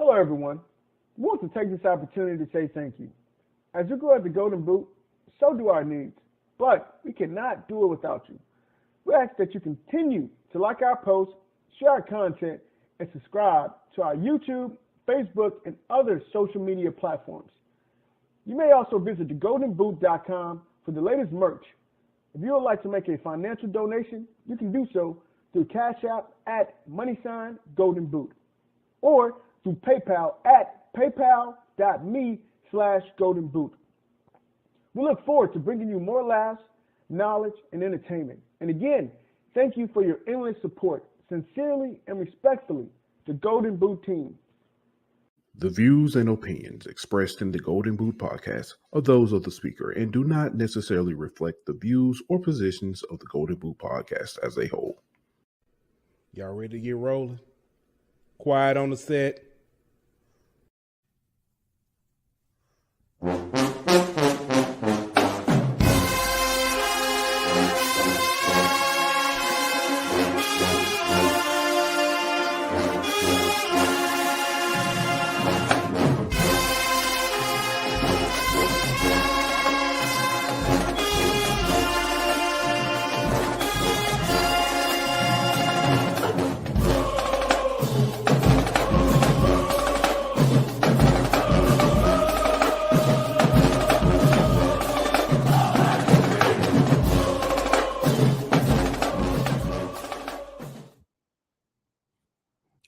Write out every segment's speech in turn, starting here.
Hello, everyone. We want to take this opportunity to say thank you. As you grow at the Golden Boot, so do our needs, but we cannot do it without you. We ask that you continue to like our posts, share our content, and subscribe to our YouTube, Facebook, and other social media platforms. You may also visit thegoldenboot.com for the latest merch. If you would like to make a financial donation, you can do so through Cash App at #GoldenBoot or through PayPal at paypal.me/goldenboot. We look forward to bringing you more laughs, knowledge, and entertainment. And again, thank you for your endless support. Sincerely and respectfully, the Golden Boot team. The views and opinions expressed in the Golden Boot podcast are those of the speaker and do not necessarily reflect the views or positions of the Golden Boot podcast as a whole. Y'all ready to get rolling? Quiet on the set.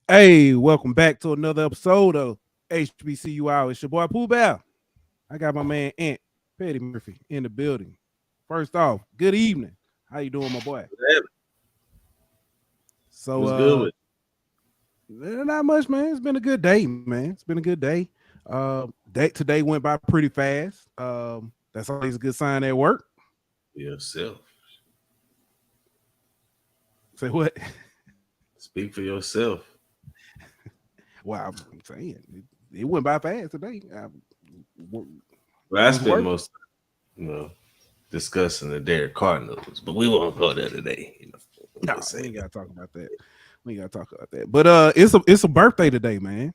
Hey, welcome back to another episode of HBCU DII. It's your boy Pooh Bear. I got my man Ant Petty Murphy in the building. First off, good evening. How you doing, my boy? So, what's good? Not much, man. It's been a good day, man. It's been a good day. Today went by pretty fast. That's always a good sign at work. Yourself. Say what? Speak for yourself. Well, I'm saying it went by fast today. I spent most, discussing the Derek Cardinals, but we won't go there today. No, we ain't gotta talk about that. But it's a birthday today, man.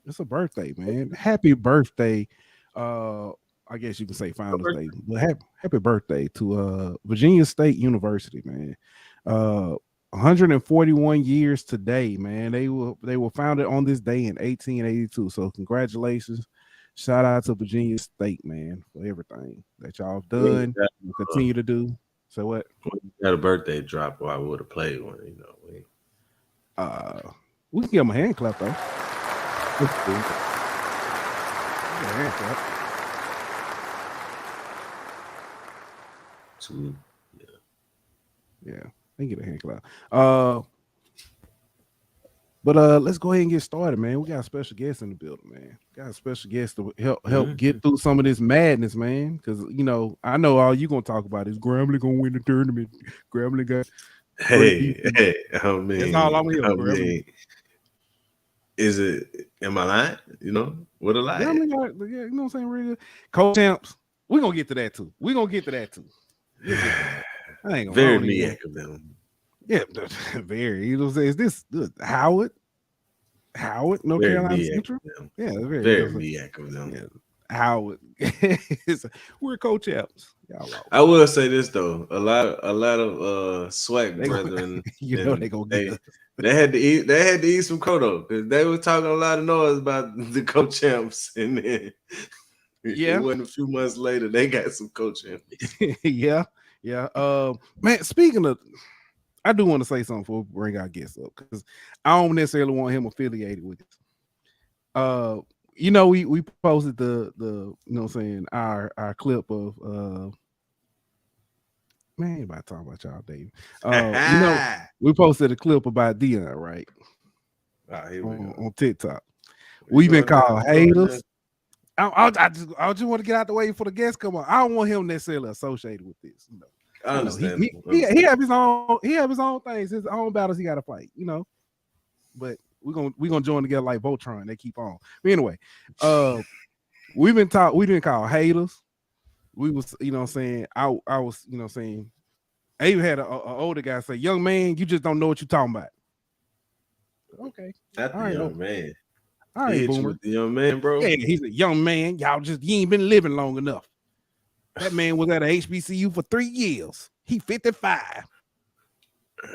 It's a birthday, man. Happy birthday. I guess you can say Founders Day, but happy birthday to Virginia State University, man. 141 years today, man. They were founded on this day in 1882. So congratulations. Shout out to Virginia State, man, for everything that y'all have done and continue to do. So what? We had a birthday drop, or I would have played one, We can give them a hand clap though. Hand clap. Yeah. They get a hand clap. But let's go ahead and get started, man. We got a special guest in the building, man. Got a special guest to help get through some of this madness, man. Because I know all you're gonna talk about is Grambling gonna win the tournament. Grambling got Hey, I mean, that's all I'm here. Is it? Am I lying? What a lie. Grambling got, you know what I'm saying? Really good. Co-champs. We're gonna get to that too. I ain't very MEAC of them. Yeah, very. You know what I'm saying? Is this Howard? North Carolina Central? Yeah, very MEAC of them. Yeah. Howard. We're co-champs. I will say this though. A lot of SWAC brethren. They gonna get us. They had to eat some Kodo because they were talking a lot of noise about the co-champs, and then it wasn't a few months later they got some co-champs. Yeah. Man, speaking of, I do want to say something before we bring our guests up because I don't necessarily want him affiliated with this. We posted the you know what I'm saying, our clip of man, ain't about talking about y'all, Dave. We posted a clip about Dion, right? On TikTok. We've been called haters. I just want to get out the way for the guests come on. I don't want him necessarily associated with this. I understand. He have his own things, his own battles he got to fight. But we're gonna join together like Voltron. They keep on. But anyway, we've been called haters. We was, I was, saying. I even had an older guy say, "Young man, you just don't know what you're talking about." Okay, That's the young man. All right, Boomer. With the young man, bro. Yeah, he's a young man. You ain't been living long enough. That man was at a HBCU for 3 years. He 55. I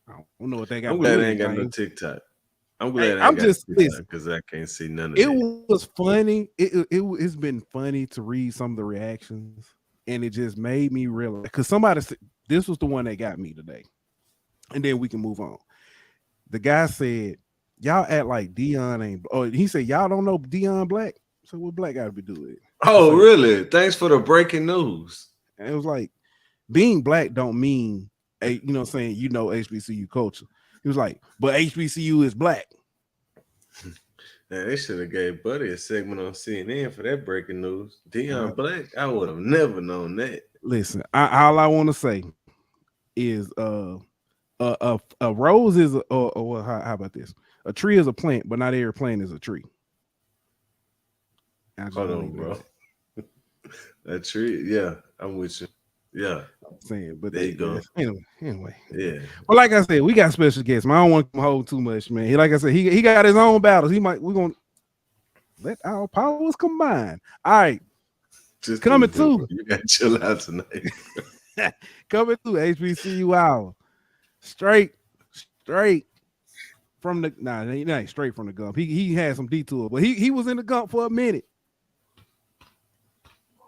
don't know what they got. I'm glad they ain't got no TikTok. I'm glad I'm just because I can't see none of it. It was funny. It's been funny to read some of the reactions, and it just made me realize because somebody said this was the one that got me today, and then we can move on. The guy said, "Y'all act like Dion ain't." Oh, he said, "Y'all don't know Dion Black." So what Black got to be doing? Oh, really? Thanks for the breaking news. And it was like being Black don't mean HBCU culture. He was like, but HBCU is Black. Man, they should have gave Buddy a segment on CNN for that breaking news. Dion Black, I would have never known that. Listen, all I want to say is a rose is how about this? A tree is a plant, but not every plant is a tree. Hold on, bro. That tree, yeah, I'm with you. Yeah, I'm saying, but there you go. Anyway, yeah. Well, like I said, we got special guests. Man, I don't want to hold too much, man. Like I said, he got his own battles. We're gonna let our powers combine. All right, Just coming through. You gotta chill out tonight. Coming through HBCU hour, straight from the he ain't straight from the Gump. He had some detour, but he was in the Gump for a minute.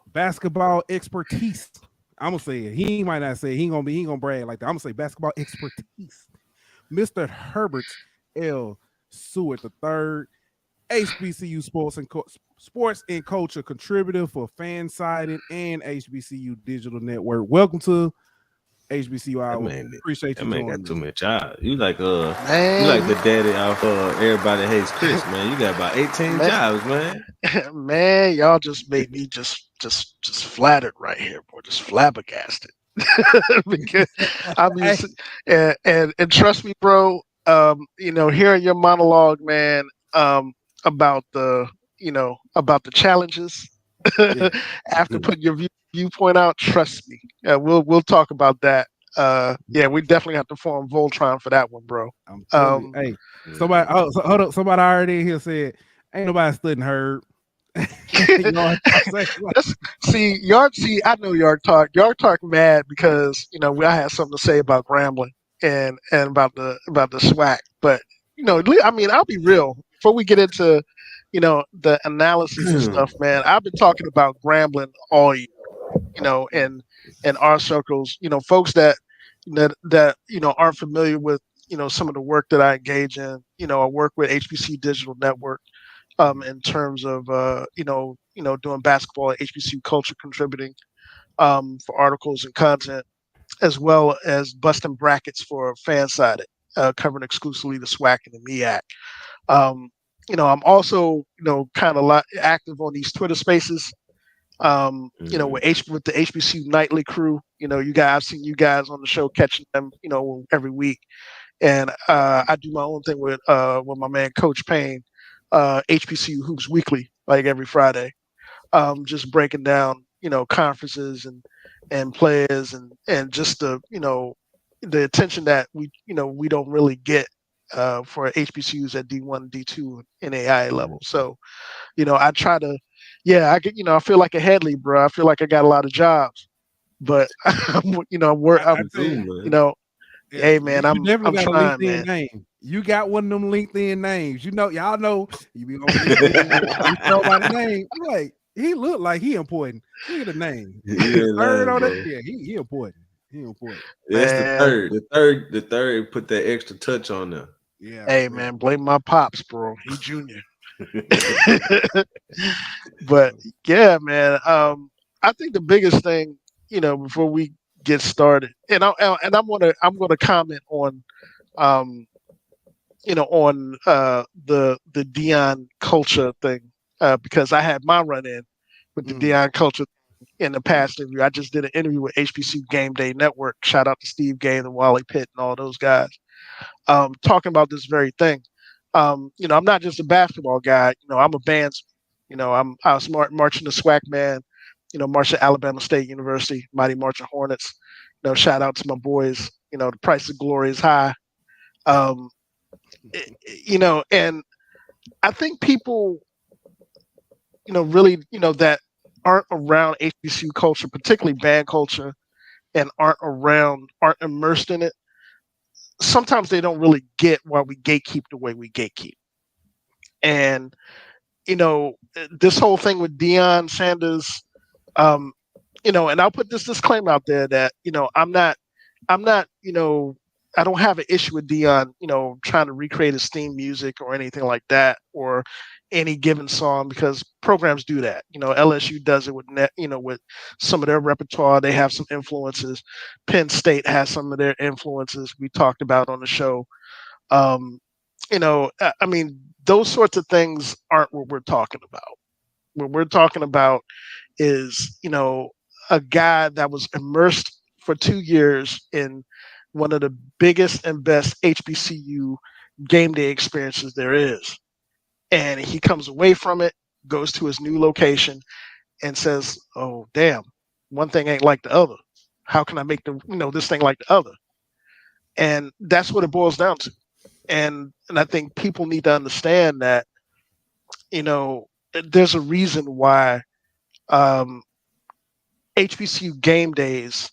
Basketball expertise. I'm gonna say it. He might not say it. He ain't gonna brag like that. I'm gonna say basketball expertise. Mr. Herbert Seward III, HBCU sports and culture contributor for Fansided and HBCU Digital Network. Welcome to HBCU Hour. Appreciate you. That man got too much job. You like the daddy of Everybody Hates Chris, man. You got about 18 jobs, man. Man, y'all just made me just flattered right here, boy. Just flabbergasted. Because I mean, and trust me, bro. Hearing your monologue, man, about the challenges after putting your viewpoint out. Trust me, we'll talk about that. We definitely have to form Voltron for that one, bro. Hey, somebody, hold up, somebody already here said, "Ain't nobody studying Herb." See, I know Yard Talk mad because I had something to say about Grambling and about the SWAC, but I mean, I'll be real before we get into the analysis and stuff, man. I've been talking about Grambling all year, in our circles, folks that aren't familiar with some of the work that I engage in. I work with HBC Digital Network in terms of doing basketball and HBCU culture contributing for articles and content, as well as busting brackets for Fansided, covering exclusively the SWAC and the MEAC. I'm also kind of active on these Twitter spaces. With the HBCU Nightly crew, I've seen you guys on the show catching them, every week, and I do my own thing with my man Coach Payne, HBCU Hoops Weekly, like every Friday, just breaking down, conferences and players and just the attention that we don't really get for HBCUs at D1 and D2 and AI level. So, I try to. Yeah, I feel like a Headley, bro. I feel like I got a lot of jobs, but hey, man, I'm definitely got trying, a LinkedIn man. name. You got one of them LinkedIn names. Y'all know you be on LinkedIn. You know by the name. I'm like, he look like he important. Look at the name. Third on it. Yeah, he important. He important. That's the third. The third put that extra touch on there. Yeah. Hey, man, blame my pops, bro. He junior. But yeah, man. I think the biggest thing, before we get started, and I'm gonna comment on, the Dion culture thing, because I had my run in with the Dion culture in the past interview. I just did an interview with HBCU Game Day Network. Shout out to Steve Gay and Wally Pitt and all those guys, talking about this very thing. I'm not just a basketball guy. I'm a bandsman. I was marching the SWAC man. March at Alabama State University, Mighty Marching Hornets. Shout out to my boys. The price of glory is high. And I think people, really, that aren't around HBCU culture, particularly band culture, and aren't immersed in it. Sometimes they don't really get why we gatekeep the way we gatekeep. And this whole thing with Deion Sanders, and I'll put this disclaimer out there that I'm not, I don't have an issue with Dion, trying to recreate his theme music or anything like that, or any given song, because programs do that. LSU does it with with some of their repertoire. They have some influences. Penn State has some of their influences we talked about on the show. I mean, those sorts of things aren't what we're talking about. What we're talking about is, a guy that was immersed for 2 years in one of the biggest and best HBCU game day experiences there is. And he comes away from it, goes to his new location, and says, "Oh, damn, one thing ain't like the other. How can I make this thing like the other?" And that's what it boils down to. And I think people need to understand that, there's a reason why HBCU game days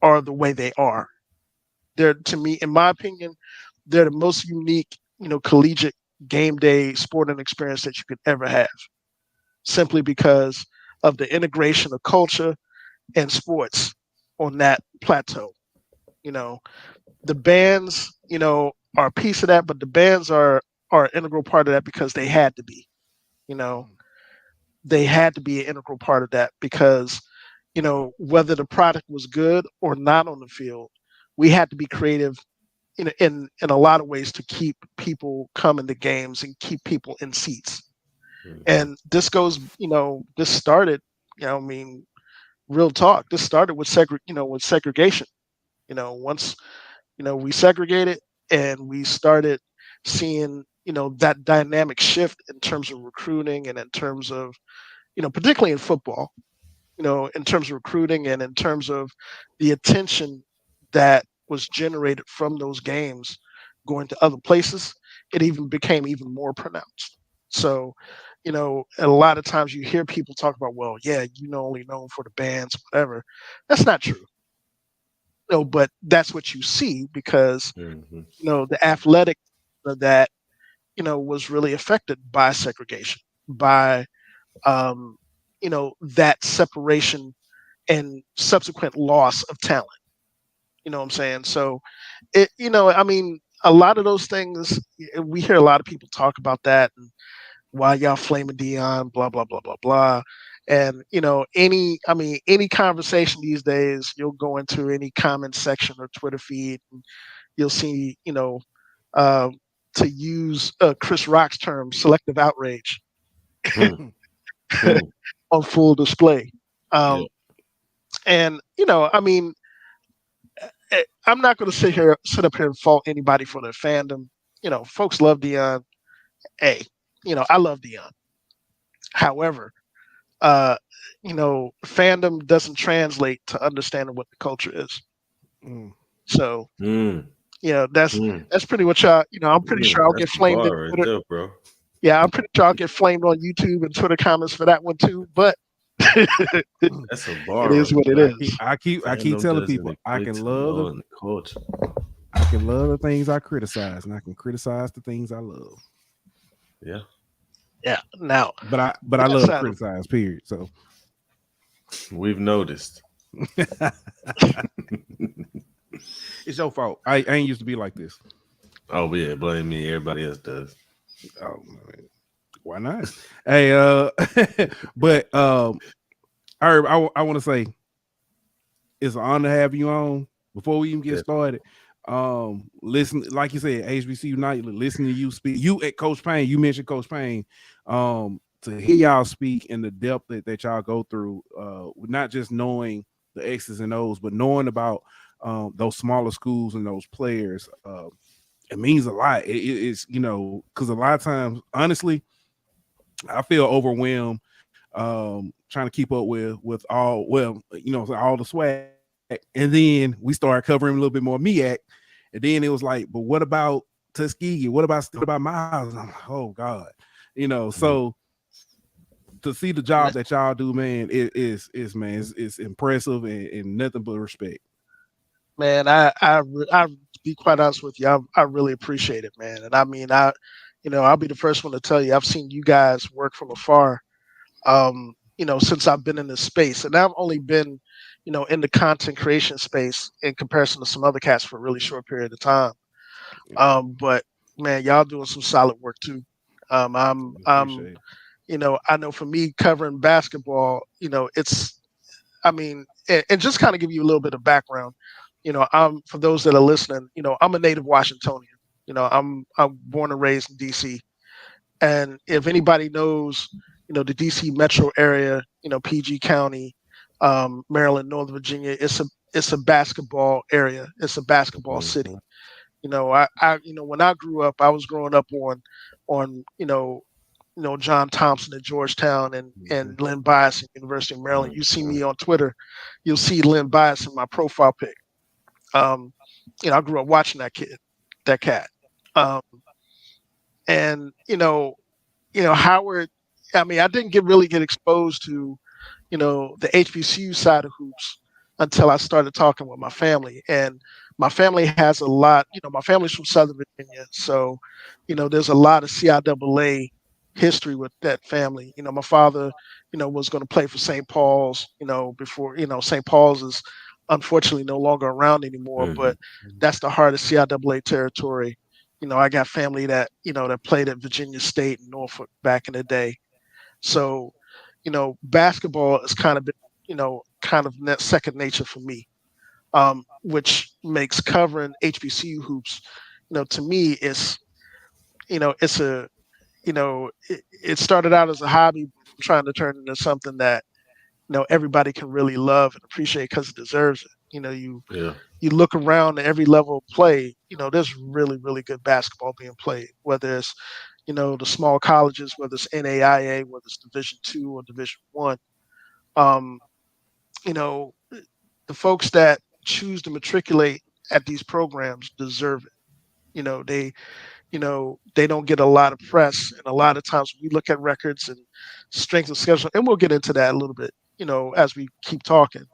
are the way they are. They're, to me, in my opinion, they're the most unique, collegiate game day sporting experience that you could ever have, simply because of the integration of culture and sports on that plateau. The bands, are a piece of that, but the bands are an integral part of that because they had to be. They had to be an integral part of that because, whether the product was good or not on the field, we had to be creative in a lot of ways to keep people coming to games and keep people in seats. And this goes, this started, real talk. This started with segregation. Once, we segregated and we started seeing, that dynamic shift in terms of recruiting and in terms of, particularly in football, in terms of recruiting and in terms of the attention that was generated from those games going to other places, it even became even more pronounced. So, a lot of times you hear people talk about, well, yeah, only known for the bands, whatever. That's not true. But that's what you see because, the athletic of that, was really affected by segregation, by, that separation and subsequent loss of talent. You know what I'm saying? So, a lot of those things, we hear a lot of people talk about that and why y'all flaming Dion, blah, blah, blah, blah, blah. And, any conversation these days, you'll go into any comment section or Twitter feed and you'll see, to use Chris Rock's term, selective outrage on full display. And, I'm not going to sit up here and fault anybody for their fandom. Folks love Dion. Hey, I love Dion. However, fandom doesn't translate to understanding what the culture is. So, that's pretty much, I'm pretty sure I'll get flamed in Twitter. There, bro. Yeah, I'm pretty sure I'll get flamed on YouTube and Twitter comments for that one too. But that's a bar. It is what it is. I keep telling people I can love the culture. I can love the things I criticize, and I can criticize the things I love. Yeah. Yeah. Now, but I love to criticize. Period. So we've noticed. It's your fault. I ain't used to be like this. Oh yeah, blame me. Everybody else does. Oh man. Why not? Hey, but Herb, I want to say it's an honor to have you on. Before we even get started, listen, like you said, HBCU nightly. Listen to you speak. You at Coach Payne. You mentioned Coach Payne. To hear y'all speak in the depth that y'all go through, not just knowing the X's and O's, but knowing about those smaller schools and those players. It means a lot. It's because a lot of times, honestly, I feel overwhelmed trying to keep up with all all the SWAC, and then we started covering a little bit more MEAC, and then it was like, but what about Tuskegee? What about Miles? I'm like, oh God, so to see the job that y'all do, man, it's impressive and nothing but respect. Man, I be quite honest with you. I really appreciate it, man. And I mean, I'll be the first one to tell you, I've seen you guys work from afar, since I've been in this space. And I've only been, in the content creation space in comparison to some other cats for a really short period of time. But man, y'all doing some solid work too. I'm I know for me covering basketball, and just kind of give you a little bit of background. For those that are listening, I'm a native Washingtonian. I'm born and raised in DC. And if anybody knows, the DC metro area, PG County, Maryland, Northern Virginia, it's a basketball area. It's a basketball city. When I grew up, I was growing up on John Thompson at Georgetown and Len Bias at University of Maryland. You see me on Twitter, you'll see Len Bias in my profile pic. I grew up watching that cat. And Howard, I mean, I didn't really get exposed to, the HBCU side of hoops until I started talking with my family. And my family has a lot, my family's from Southern Virginia. So, there's a lot of CIAA history with that family. My father, was going to play for St. Paul's, before, St. Paul's is unfortunately no longer around anymore, but that's the heart of CIAA territory. I got family that, that played at Virginia State and Norfolk back in the day. So, basketball is kind of been, second nature for me, which makes covering HBCU hoops, to me, it started out as a hobby, trying to turn into something that, everybody can really love and appreciate because it deserves it. You look around at every level of play, there's really, really good basketball being played, whether it's, the small colleges, whether it's NAIA, whether it's Division II or Division I. The folks that choose to matriculate at these programs deserve it. They don't get a lot of press, and a lot of times we look at records and strength of schedule, and we'll get into that a little bit, as we keep talking.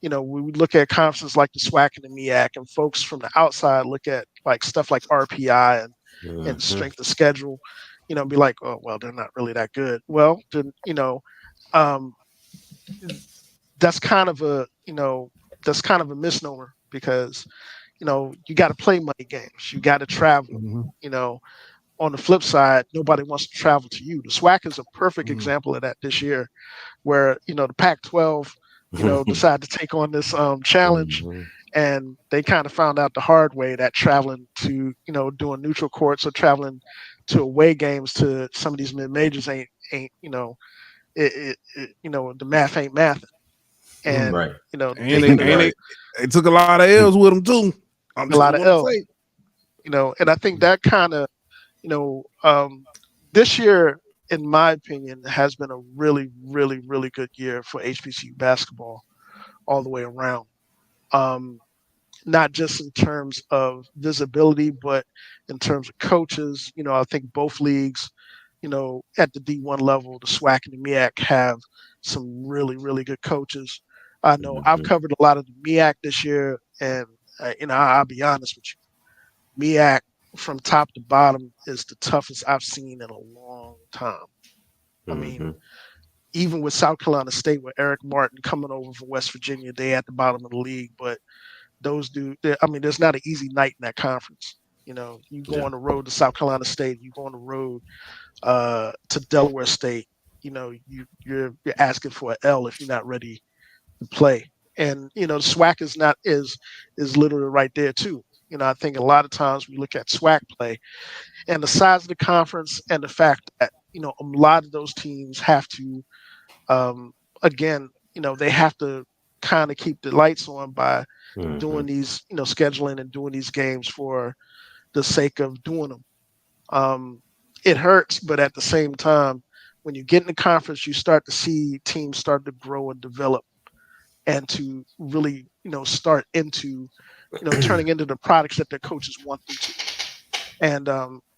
We look at conferences like the SWAC and the MEAC, and folks from the outside look at like stuff like RPI and strength of schedule, be like, oh, well, they're not really that good. Well, then, that's kind of a misnomer because, you got to play money games. You got to travel. On the flip side, nobody wants to travel to you. The SWAC is a perfect example of that this year, where the Pac-12, decided to take on this challenge, and they kind of found out the hard way that traveling to doing neutral courts or traveling to away games to some of these mid majors ain't the math ain't mathing, and right. They took a lot of L's with them too. A lot of L's, and I think that kind of this year, in my opinion, has been a really, really, really good year for HBCU basketball all the way around. Not just in terms of visibility, but in terms of coaches. I think both leagues, at the D1 level, the SWAC and the MEAC have some really, really good coaches. I know I've covered a lot of the MEAC this year, and I'll be honest with you, MEAC from top to bottom is the toughest I've seen in a long time. I mean, even with South Carolina State, with Eric Martin coming over from West Virginia, they at the bottom of the league. But those there's not an easy night in that conference. You go on the road to South Carolina State, you go on the road to Delaware State. You're asking for an L if you're not ready to play. And the SWAC is literally right there too. I think a lot of times we look at SWAC play and the size of the conference and the fact that, a lot of those teams have to, they have to kind of keep the lights on by doing these, scheduling and doing these games for the sake of doing them. It hurts, but at the same time, when you get in the conference, you start to see teams start to grow and develop and to really, start into, turning into the products that their coaches want them to. And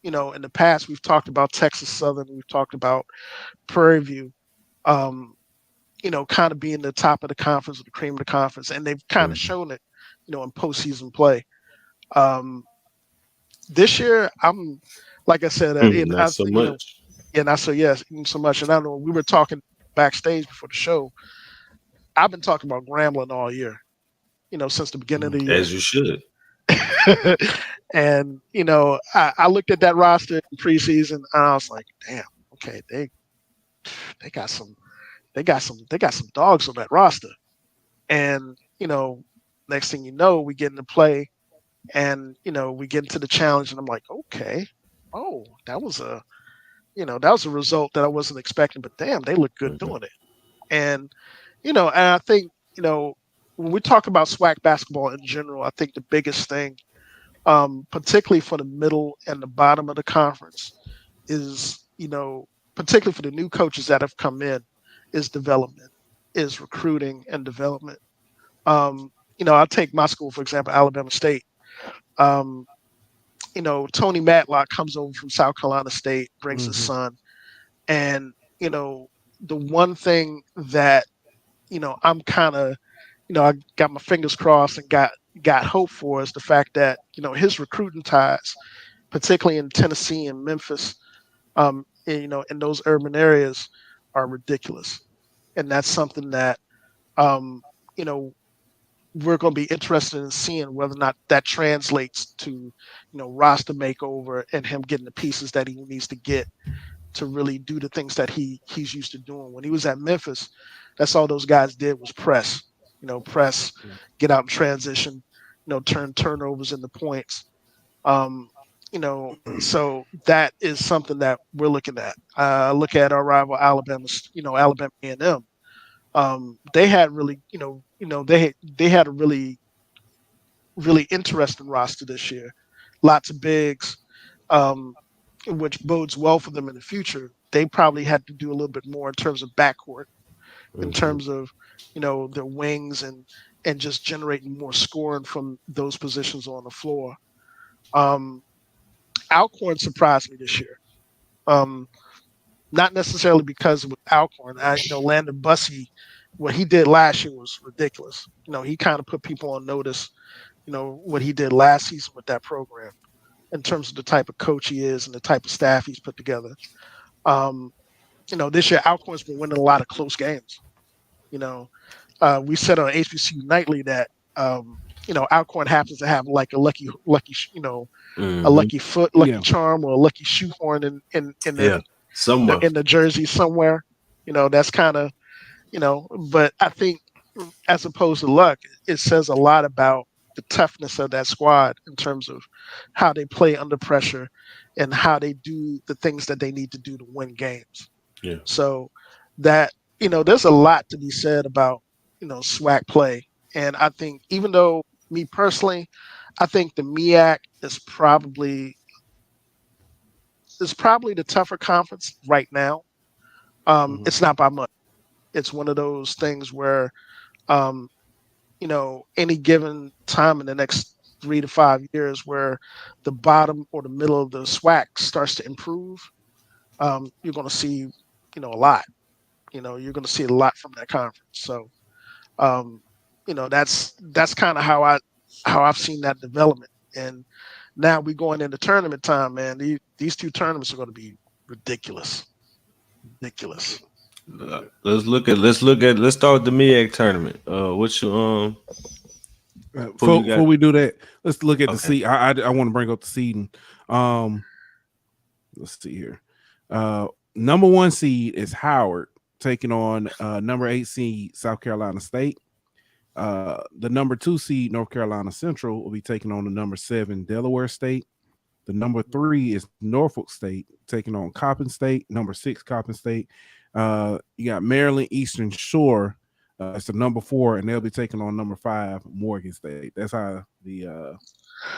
in the past we've talked about Texas Southern, we've talked about Prairie View, kind of being the top of the conference or the cream of the conference, and they've kind of shown it, in postseason play. This year, I'm like I said, not so much. Not so so much. And I know we were talking backstage before the show. I've been talking about Grambling all year, since the beginning of the year. As you should. And I looked at that roster in preseason, and I was like, damn, okay, they got some dogs on that roster. And next thing you know, we get into play, and we get into the challenge, and I'm like, okay, oh, that was a result that I wasn't expecting, but damn, they look good doing it. And and I think when we talk about SWAC basketball in general, I think the biggest thing, particularly for the middle and the bottom of the conference, is particularly for the new coaches that have come in, is development, is recruiting and development. I'll take my school, for example, Alabama State. Tony Matlock comes over from South Carolina State, brings his son. And, the one thing that, I'm kind of, I got my fingers crossed and got hope for is the fact that, his recruiting ties, particularly in Tennessee and Memphis, in those urban areas, are ridiculous. And that's something that, we're going to be interested in seeing whether or not that translates to, roster makeover and him getting the pieces that he needs to get to really do the things that he's used to doing. When he was at Memphis, that's all those guys did was press, get out in transition, turn turnovers into points. So that is something that we're looking at. Look at our rival Alabama A&M. They had really, they had a really, really interesting roster this year. Lots of bigs, which bodes well for them in the future. They probably had to do a little bit more in terms of backcourt, in terms of, their wings and just generating more scoring from those positions on the floor. Alcorn surprised me this year. Not necessarily because of Alcorn. Landon Bussey, what he did last year was ridiculous. He kind of put people on notice, what he did last season with that program in terms of the type of coach he is and the type of staff he's put together. This year Alcorn's been winning a lot of close games. We said on HBCU Nightly that, Alcorn happens to have like a lucky, a lucky foot, charm, or a lucky shoehorn in the jersey somewhere. That's kind of, but I think as opposed to luck, it says a lot about the toughness of that squad in terms of how they play under pressure and how they do the things that they need to do to win games. Yeah. So that, there's a lot to be said about, SWAC play. And I think even though me personally, I think the MEAC is probably the tougher conference right now. It's not by much. It's one of those things where, any given time in the next 3 to 5 years where the bottom or the middle of the SWAC starts to improve, you're going to see, a lot. You're going to see a lot from that conference. So, that's kind of how I've seen that development. And now we're going into tournament time, man. These two tournaments are going to be ridiculous. Let's start with the MEAC tournament. Before we do that, let's look at the seed. I want to bring up the seeding. Let's see here. Number 1 seed is Howard taking on number 8 seed South Carolina State. The number 2 seed North Carolina Central will be taking on the number 7 Delaware State. The number 3 is Norfolk State taking on Coppin State. Number 6 Coppin State. You got Maryland Eastern Shore. It's the number 4, and they'll be taking on number 5 Morgan State. That's how the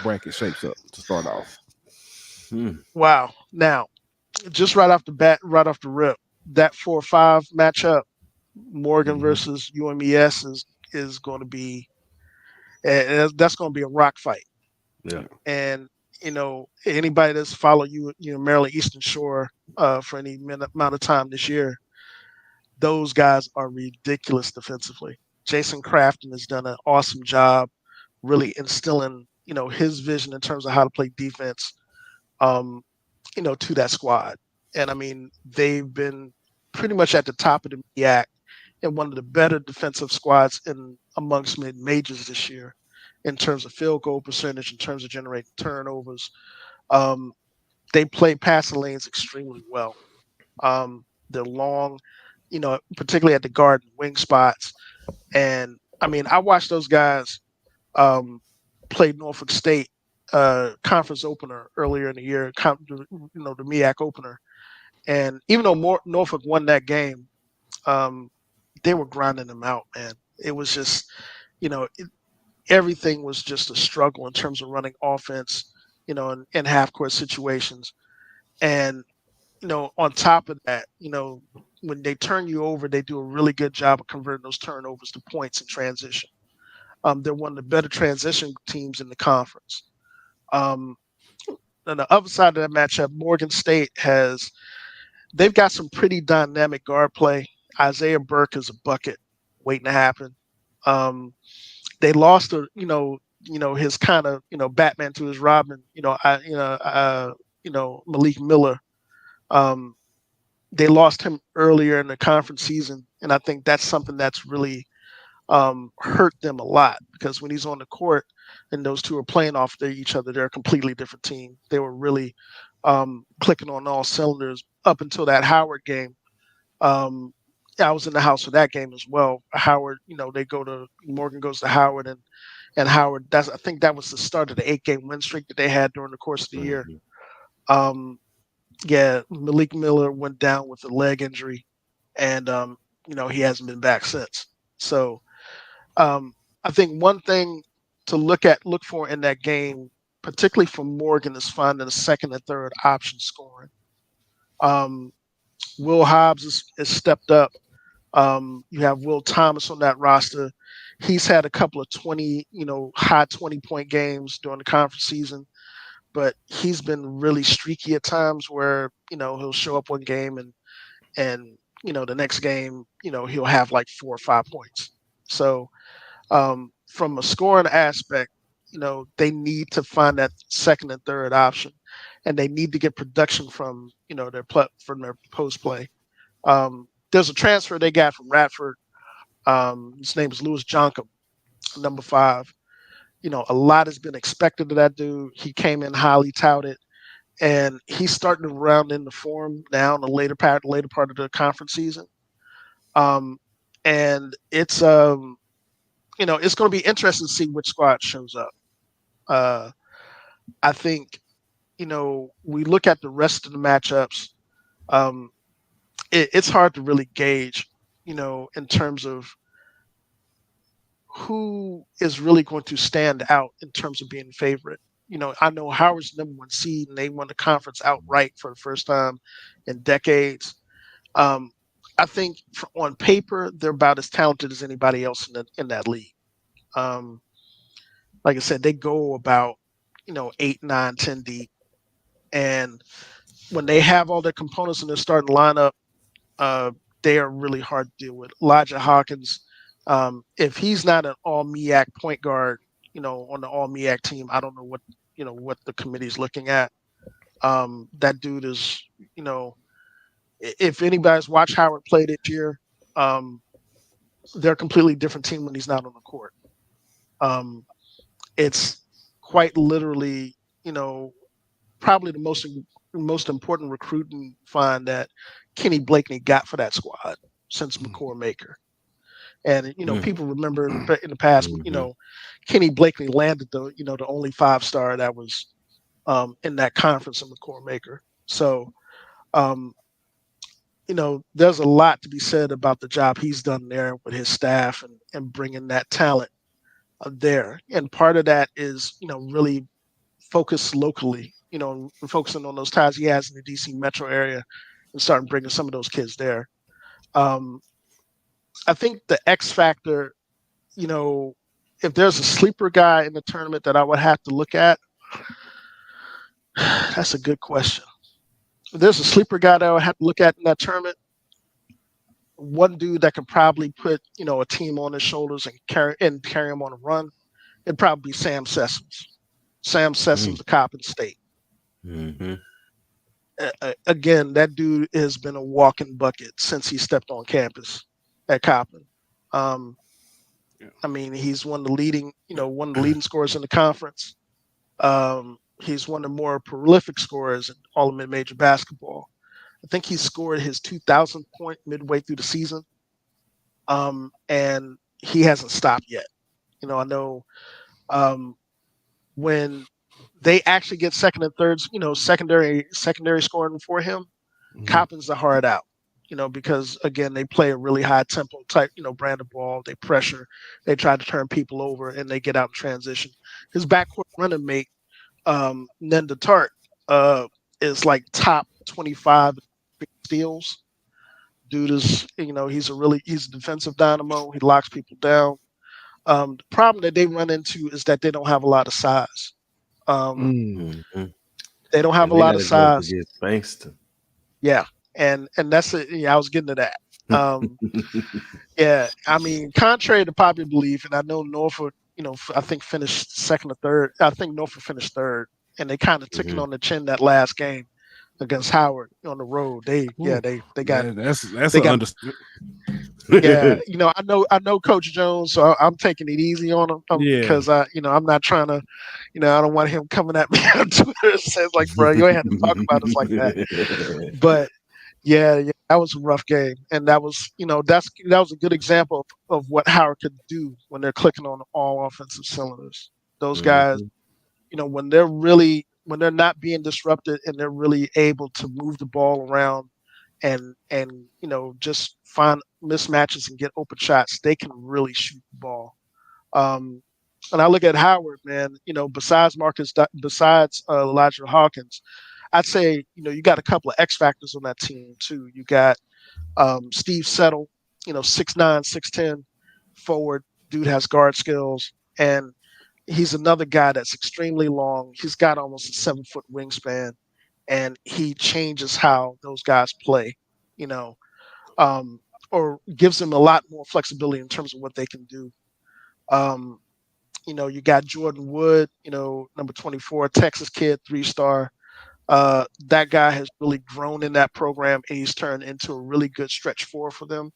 bracket shapes up to start off. Wow. Now, just right off the rip, that 4-5 matchup, Morgan versus UMES is going to be that's going to be a rock fight. Yeah. And anybody that's followed Maryland Eastern Shore for any amount of time this year, those guys are ridiculous defensively. Jason Crafton has done an awesome job really instilling, his vision in terms of how to play defense, to that squad. And I mean, they've been pretty much at the top of the MEAC and one of the better defensive squads amongst mid-majors this year in terms of field goal percentage, in terms of generating turnovers. They play passing lanes extremely well. They're long, particularly at the guard and wing spots. And I mean, I watched those guys play Norfolk State conference opener earlier in the year, the MEAC opener. And even though Norfolk won that game, they were grinding them out, man. It was just, everything was just a struggle in terms of running offense, in half-court situations. And, on top of that, when they turn you over, they do a really good job of converting those turnovers to points in transition. They're one of the better transition teams in the conference. On the other side of that matchup, Morgan State they've got some pretty dynamic guard play. Isaiah Burke is a bucket waiting to happen. They lost his kind of, Batman to his Robin, Malik Miller. They lost him earlier in the conference season, and I think that's something that's really hurt them a lot, because when he's on the court and those two are playing off each other, they're a completely different team. They were really clicking on all cylinders up until that Howard game. I was in the house for that game as well. Howard, Morgan goes to Howard, and Howard, I think that was the start of the 8-game win streak that they had during the course of the year. Malik Miller went down with a leg injury, and he hasn't been back since. So I think one thing to look for in that game, particularly for Morgan, is finding a second and third option scoring. Will Hobbs has stepped up. You have Will Thomas on that roster. He's had a couple of high 20-point games during the conference season, but he's been really streaky at times where, he'll show up one game and the next game, he'll have like 4 or 5 points. So from a scoring aspect, they need to find that second and third option, and they need to get production from, their post play. There's a transfer they got from Radford. His name is Lewis Jonkum, number 5. A lot has been expected of that dude. He came in highly touted, and he's starting to round in the form now in the later part of the conference season. And it's it's going to be interesting to see which squad shows up. I think, we look at the rest of the matchups. It's hard to really gauge, in terms of who is really going to stand out in terms of being favorite. I know Howard's number 1 seed, and they won the conference outright for the first time in decades. I think on paper, they're about as talented as anybody else in that league. Like I said, they go about, 8, 9, 10 deep. And when they have all their components in their starting lineup, they are really hard to deal with. Elijah Hawkins, if he's not an all MEAC point guard, on the all MEAC team, I don't know what the committee's looking at. That dude is, if anybody's watched Howard play this year, they're a completely different team when he's not on the court. It's quite literally, probably the most important recruiting find that Kenny Blakeney got for that squad since McCord Maker. And, people remember in the past, Kenny Blakeney landed the only 5-star that was in that conference in McCord Maker. So, there's a lot to be said about the job he's done there with his staff and bringing that talent there. And part of that is, really focus locally, focusing on those ties he has in the DC metro area and starting bringing some of those kids there. I think the X factor, if there's a sleeper guy in the tournament that I would have to look at, That's a good question. There's a sleeper guy that I would have to look at in that tournament. One dude that could probably put a team on his shoulders and carry him on a run. It'd probably be Sam Sessoms. Sam Sessoms of Coppin State. Mm-hmm. Again, that dude has been a walking bucket since he stepped on campus at Coppin. I mean, he's one of the leading scorers in the conference. He's one of the more prolific scorers in all of mid-major basketball. I think he scored his 2,000th point midway through the season, and he hasn't stopped yet. I know when they actually get second and thirds, secondary scoring for him, Coppin's the hard out. Because again, they play a really high tempo type, brand of ball. They pressure, they try to turn people over, and they get out in transition. His backcourt running mate, Nenda Tart, is like top 25 steals. Dude is, he's a defensive dynamo. He locks people down. The problem that they run into is that they don't have a lot of size. They don't have a lot of size. Bankston. Yeah. And that's it. Yeah, I was getting to that. Yeah, I mean, contrary to popular belief, and I know Norfolk, I think finished second or third. I think Norfolk finished third, and they kind of took it on the chin that last game against Howard on the road. They got that's understood. Yeah, I know Coach Jones, so I'm taking it easy on him because I'm not trying to, I don't want him coming at me on Twitter and says like, bro, you ain't had to talk about us like that. But yeah, that was a rough game, and that was a good example of what Howard could do when they're clicking on all offensive cylinders. Those guys, when they're not being disrupted and they're really able to move the ball around and just find mismatches and get open shots, they can really shoot the ball. And I look at Howard, man, besides Elijah Hawkins, I'd say, you got a couple of X factors on that team too. You got Steve Settle, 6'9", 6'10", forward. Dude has guard skills, and he's another guy that's extremely long. He's got almost a 7-foot wingspan, and he changes how those guys play, or gives them a lot more flexibility in terms of what they can do. You got Jordan Wood, number 24, Texas kid, 3-star. That guy has really grown in that program, and he's turned into a really good stretch four for them.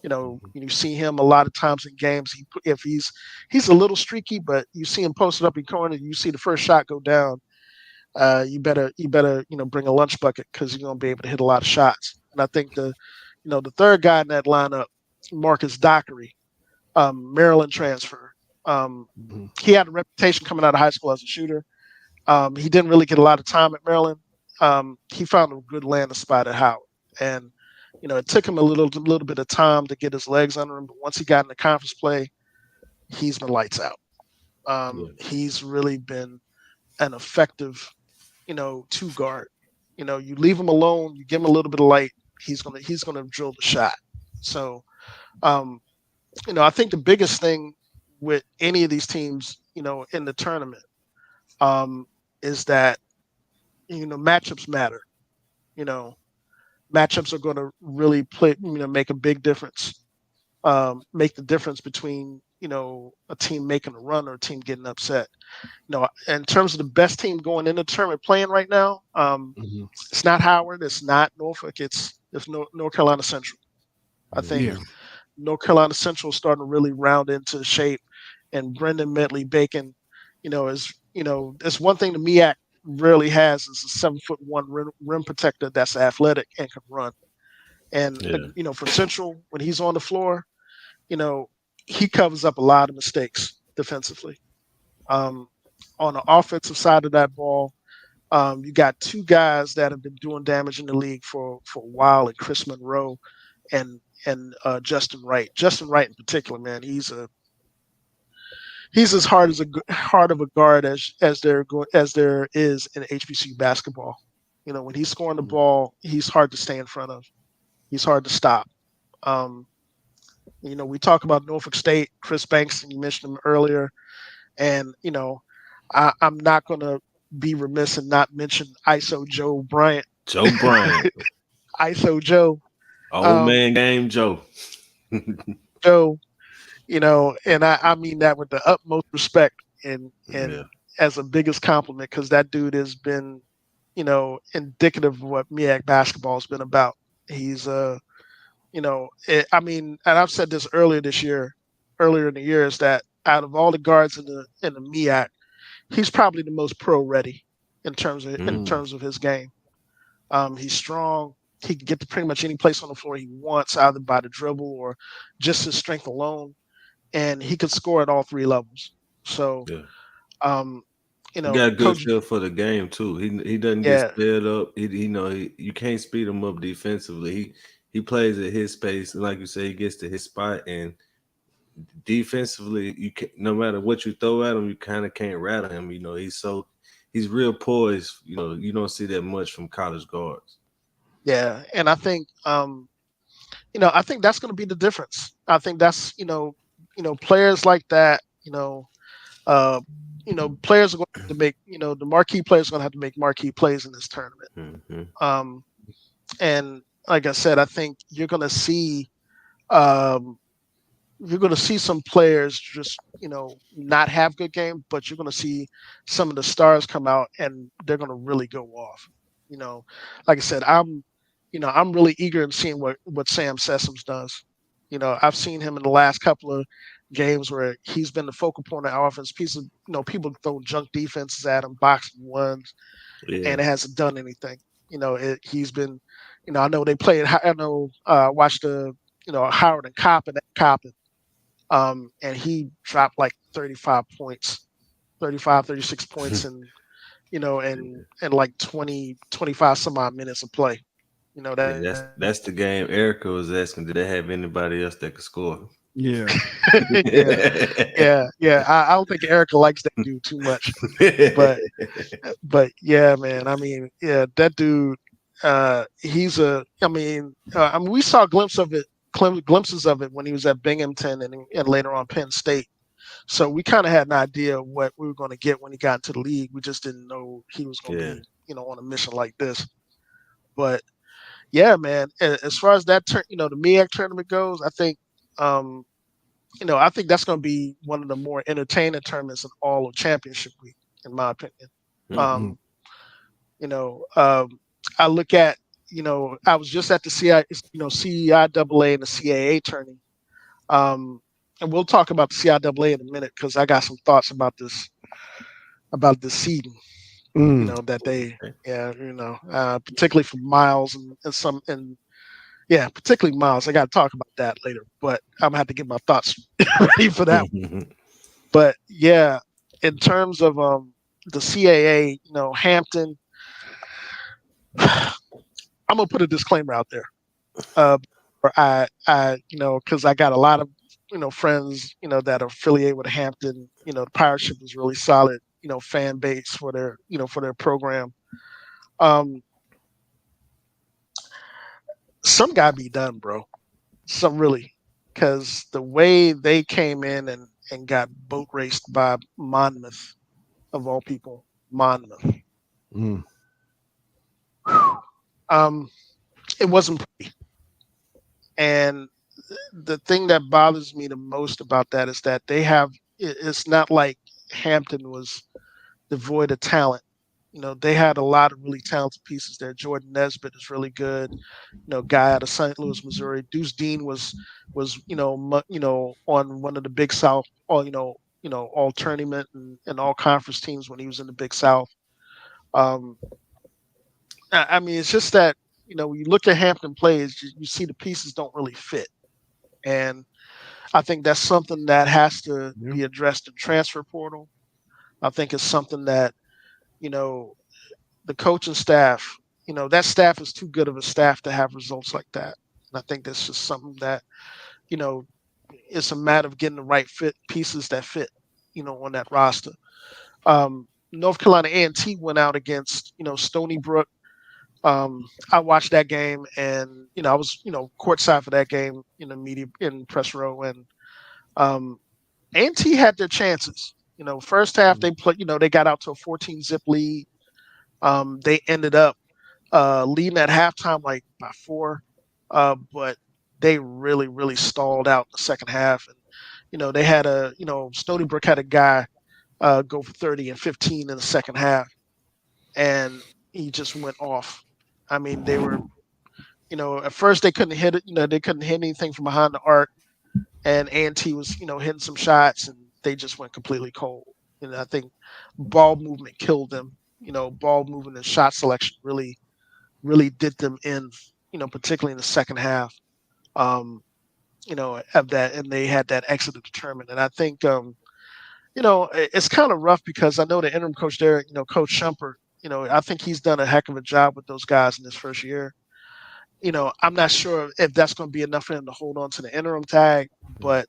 You see him a lot of times in games. If he's a little streaky, but you see him posted up in corner, you see the first shot go down. You better bring a lunch bucket because you're gonna be able to hit a lot of shots. And I think the third guy in that lineup, Marcus Dockery, Maryland transfer. He had a reputation coming out of high school as a shooter. He didn't really get a lot of time at Maryland. He found a good landing spot at Howard, and it took him a little bit of time to get his legs under him. But once he got into conference play, he's been lights out. He's really been an effective, two guard. You leave him alone, you give him a little bit of light, he's gonna drill the shot. So, I think the biggest thing with any of these teams, in the tournament, is that matchups matter. Matchups are going to really play, make a big difference. Make the difference between a team making a run or a team getting upset. In terms of the best team going in the tournament playing right now, it's not Howard, it's not Norfolk, it's North Carolina Central. I think North Carolina Central is starting to really round into shape, and Brendan Medley Bacon, it's one thing the MEAC rarely has is a 7'1" rim protector that's athletic and can run. And for Central, when he's on the floor, he covers up a lot of mistakes defensively. On the offensive side of that ball, you got two guys that have been doing damage in the league for a while, and Chris Monroe and Justin Wright. Justin Wright in particular, man, he's as hard of a guard as there is in HBCU basketball. When he's scoring the ball, he's hard to stay in front of. He's hard to stop. We talk about Norfolk State, Chris Bankston, you mentioned him earlier, and I'm not going to be remiss and not mention ISO Joe Bryant. Joe Bryant. ISO Joe. Old man game Joe. Joe, and I mean that with the utmost respect and as a biggest compliment, because that dude has been, indicative of what MEAC basketball has been about. He's I mean, and I've said this earlier in the year, is that out of all the guards in the MEAC, he's probably the most pro ready in terms of his game. He's strong. He can get to pretty much any place on the floor he wants, either by the dribble or just his strength alone, and he could score at all three levels. So, he got a good feel for the game too. He doesn't get sped up. You can't speed him up defensively. He plays at his pace, and like you say, he gets to his spot. And defensively, no matter what you throw at him, you kind of can't rattle him. He's real poised. You don't see that much from college guards. Yeah, and I think I think that's going to be the difference. I think that's players like that. Players are going to have to make the marquee players are going to have to make marquee plays in this tournament. Mm-hmm. And like I said, I think you're going to see some players just not have good game, but you're going to see some of the stars come out and they're going to really go off. Like I said, I'm really eager in seeing what Sam Sessoms does. I've seen him in the last couple of games where he's been the focal point of our offense. People throw junk defenses at him, boxing ones, and it hasn't done anything. He's been, I know they played. I know, watched the, Howard and Coppin, and he dropped like 35 points, 36 points, and like 25 some odd minutes of play. That's the game Erica was asking. Did they have anybody else that could score? Yeah. yeah. I don't think Erica likes that dude too much, but yeah, man. I mean, that dude. We saw glimpses of it when he was at Binghamton and later on Penn State. So we kind of had an idea of what we were going to get when he got into the league. We just didn't know he was going to be, on a mission like this. But yeah, man. As far as that, the MEAC tournament goes, I think, I think that's going to be one of the more entertaining tournaments in all of championship week, in my opinion. Mm-hmm. I look at, I was just at the CIAA and the CAA tourney. And we'll talk about the CIAA in a minute because I got some thoughts about this seeding. That they, particularly for Miles and particularly Miles. I got to talk about that later, but I'm gonna have to get my thoughts ready for that one. But yeah, in terms of the CAA, Hampton, I'm gonna put a disclaimer out there. Because I got a lot of friends that are affiliated with Hampton. The Pirate is really solid. Fan base for their program. Some gotta be done, bro. Some really, because the way they came in and got boat raced by Monmouth, of all people, Monmouth. It wasn't pretty. And the thing that bothers me the most about that is that it's not like Hampton was devoid of talent. They had a lot of really talented pieces there. Jordan Nesbitt is really good. Guy out of St. Louis, Missouri. Deuce Dean was on one of the Big South, all tournament and all conference teams when he was in the Big South. I mean, it's just that when you look at Hampton plays, you see the pieces don't really fit, and I think that's something that has to be addressed in transfer portal. I think it's something that the coaching staff, that staff is too good of a staff to have results like that. And I think that's just something that, it's a matter of getting the right pieces that fit, on that roster. North Carolina A&T went out against, Stony Brook. I watched that game and, I was, courtside for that game in the media in press row, and A&T had their chances. First half they played. They got out to a 14-zip lead. They ended up leading at halftime like by 4, but they really, really stalled out in the second half. And they had Stony Brook had a guy go for 30 and 15 in the second half, and he just went off. I mean, they were, at first they couldn't hit it. They couldn't hit anything from behind the arc, and A&T was, hitting some shots, and they just went completely cold. And I think ball movement killed them. Ball movement and shot selection really did them in, particularly in the second half, of that, and they had that exit determined. And I think, it's kind of rough because I know the interim coach there, Coach Shumpert, I think he's done a heck of a job with those guys in his first year. I'm not sure if that's going to be enough for him to hold on to the interim tag, but,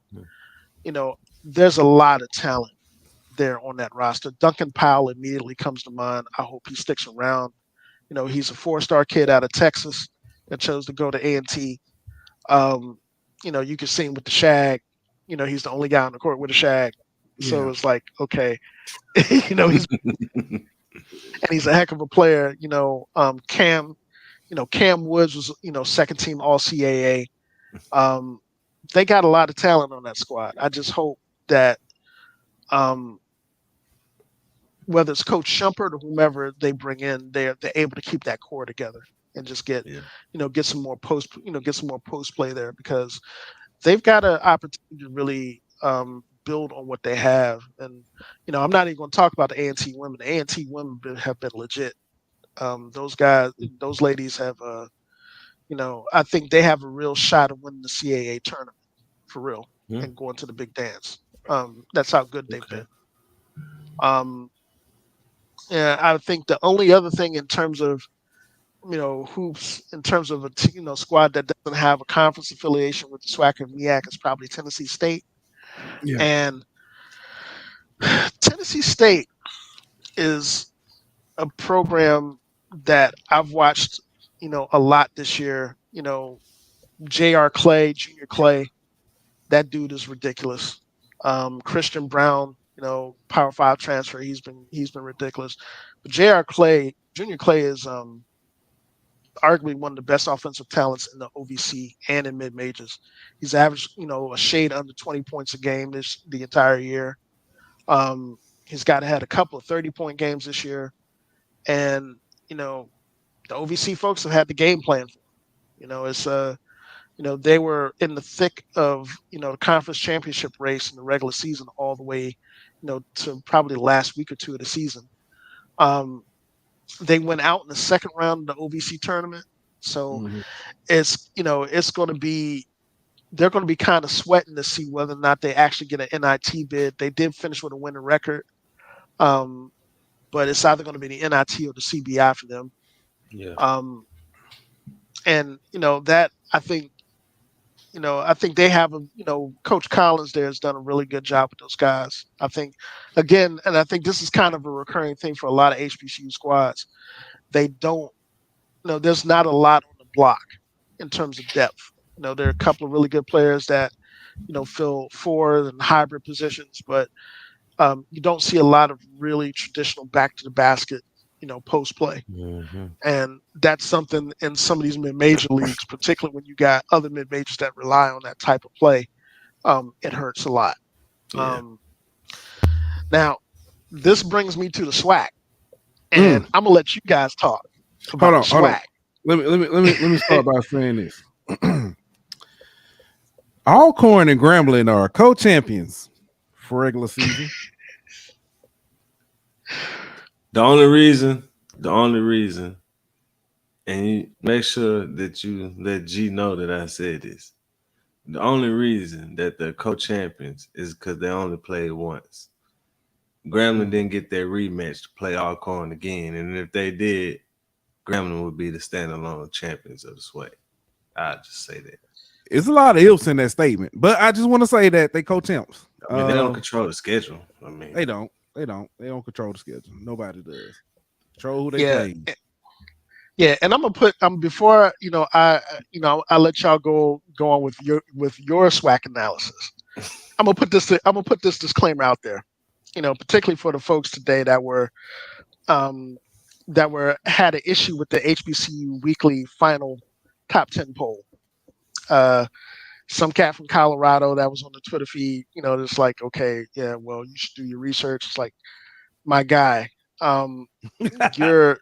there's a lot of talent there on that roster. Duncan Powell immediately comes to mind. I hope he sticks around. He's a 4-star kid out of Texas that chose to go to A&T. You can see him with the shag. He's the only guy on the court with a shag. So it's like, okay, he's and he's a heck of a player. Cam Woods was, second team All-CAA. They got a lot of talent on that squad. I just hope that whether it's Coach Shumpert or whomever they bring in, they're able to keep that core together and just get some more post play there, because they've got an opportunity to really build on what they have. And I'm not even going to talk about the A&T women. The A&T women have been legit. Those ladies have I think they have a real shot of winning the CAA tournament for real and going to the big dance. That's how good they've been. Yeah, I think the only other thing in terms of hoops, in terms of a squad that doesn't have a conference affiliation with the SWAC and MEAC, is probably Tennessee State. Yeah. And Tennessee State is a program that I've watched a lot this year. J.R. Clay, Junior Clay, that dude is ridiculous. Christian Brown, Power 5 transfer, he's been ridiculous. But J.R. Clay, Junior Clay is arguably one of the best offensive talents in the OVC and in mid-majors. He's averaged, a shade under 20 points a game the entire year. He's had a couple of 30-point games this year. And, the OVC folks have had the game plan for him. It's they were in the thick of, the conference championship race in the regular season all the way, to probably the last week or two of the season. They went out in the second round of the OVC tournament. So it's going to be, they're going to be kind of sweating to see whether or not they actually get an NIT bid. They did finish with a winning record. But it's either going to be the NIT or the CBI for them. Yeah. And that I think they have Coach Collins there has done a really good job with those guys. I think, again, and I think this is kind of a recurring thing for a lot of HBCU squads. They don't, there's not a lot on the block in terms of depth. There are a couple of really good players that, fill forward and hybrid positions, but you don't see a lot of really traditional back to the basket, post play. And that's something in some of these mid-major leagues, particularly when you got other mid-majors that rely on that type of play, it hurts a lot. Yeah. Now, this brings me to the SWAC, and I'm gonna let you guys talk about the SWAC. Let me start by saying this: Alcorn and Grambling are co-champions for regular season. The only reason, and you make sure that you let G know that I said this. The only reason that they're co-champions is because they only played once. Grambling didn't get their rematch to play Alcorn again, and if they did, Grambling would be the standalone champions of the SWAC. I'll just say that. It's a lot of ifs in that statement, but I just want to say that they co-champs. I mean, they don't control the schedule. I mean, they don't control the schedule. Nobody does. Control who they play. Yeah, and I'm gonna put before I let y'all go on with your SWAC analysis. I'm gonna put this disclaimer out there. particularly for the folks today that had an issue with the HBCU weekly final top 10 poll. Some cat from Colorado that was on the Twitter feed, just like, okay, yeah, well, you should do your research. It's like, my guy, you're.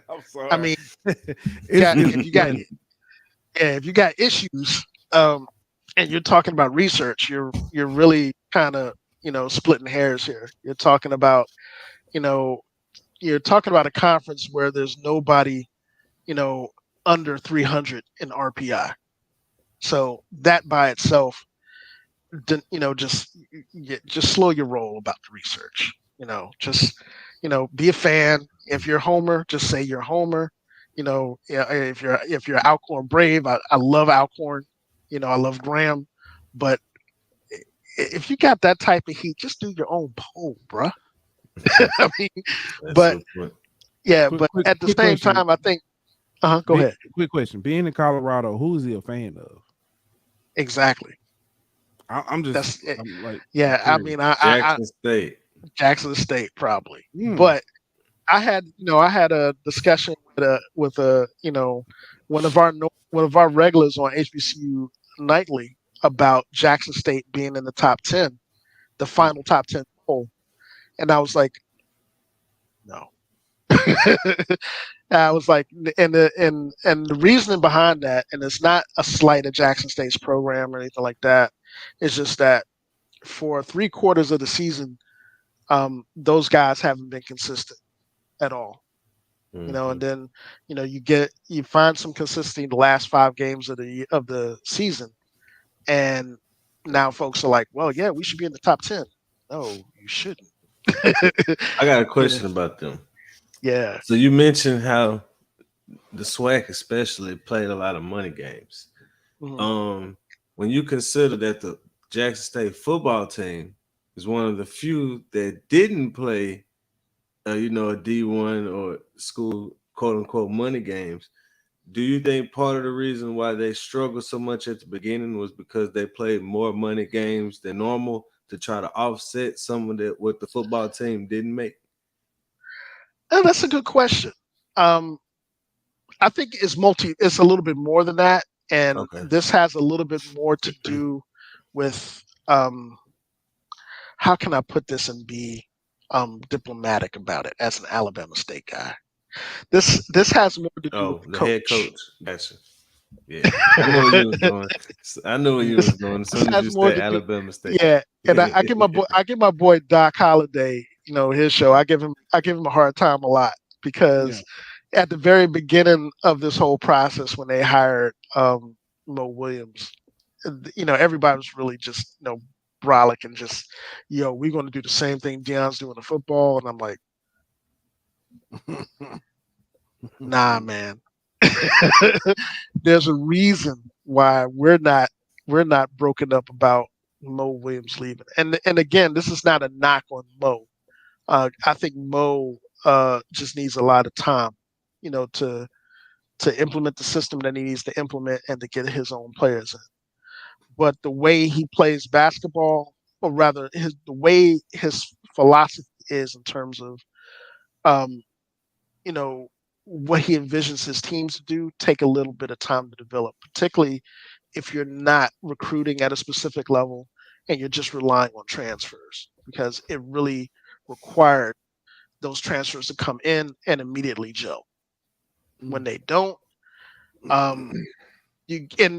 I'm sorry. I mean, if you got issues, and you're talking about research, you're really kind of splitting hairs here. You're talking about a conference where there's nobody under 300 in RPI. So that by itself, just slow your roll about the research. Just be a fan. If you're Homer, just say you're Homer. If you're Alcorn Brave, I love Alcorn. I love Graham. But if you got that type of heat, just do your own poll, bruh. I mean, but at the same time, I think. Go ahead. Quick question: being in Colorado, who is he a fan of? Exactly. I'm like, I mean, Jackson State probably. But I had a discussion with one of our regulars on HBCU Nightly about Jackson State being in the top 10, the final top 10 poll, and I was like, no. I was like, and the reasoning behind that, and it's not a slight at Jackson State's program or anything like that. It's just that for 3/4 of the season, those guys haven't been consistent at all. And then you find some consistency in the last 5 games of the season, and now folks are like, well, yeah, we should be in the top 10. No, you shouldn't. I got a question about them. Yeah. So you mentioned how the SWAC especially played a lot of money games. Mm-hmm. When you consider that the Jackson State football team is one of the few that didn't play, a D1 or school quote unquote money games, do you think part of the reason why they struggled so much at the beginning was because they played more money games than normal to try to offset some of what the football team didn't make? Oh, that's a good question. I think it's a little bit more than that. And This has a little bit more to do with how can I put this and be diplomatic about it as an Alabama State guy. This has more to do with the coach. Head coach. Gotcha. Yeah. I know where you was going. As soon as you said Alabama State. Yeah. And I give my boy Doc Holliday, his show. I give him a hard time a lot because at the very beginning of this whole process when they hired Mo Williams, everybody was really just brolic and just, we're going to do the same thing Deion's doing in football. And I'm like, nah, man. There's a reason why we're not broken up about Mo Williams leaving. And again, this is not a knock on Mo. I think Mo just needs a lot of time, to implement the system that he needs to implement and to get his own players in. But the way he plays basketball, or rather the way his philosophy is in terms of, what he envisions his teams to do, take a little bit of time to develop, particularly if you're not recruiting at a specific level and you're just relying on transfers, because it really required those transfers to come in and immediately gel. When they don't, and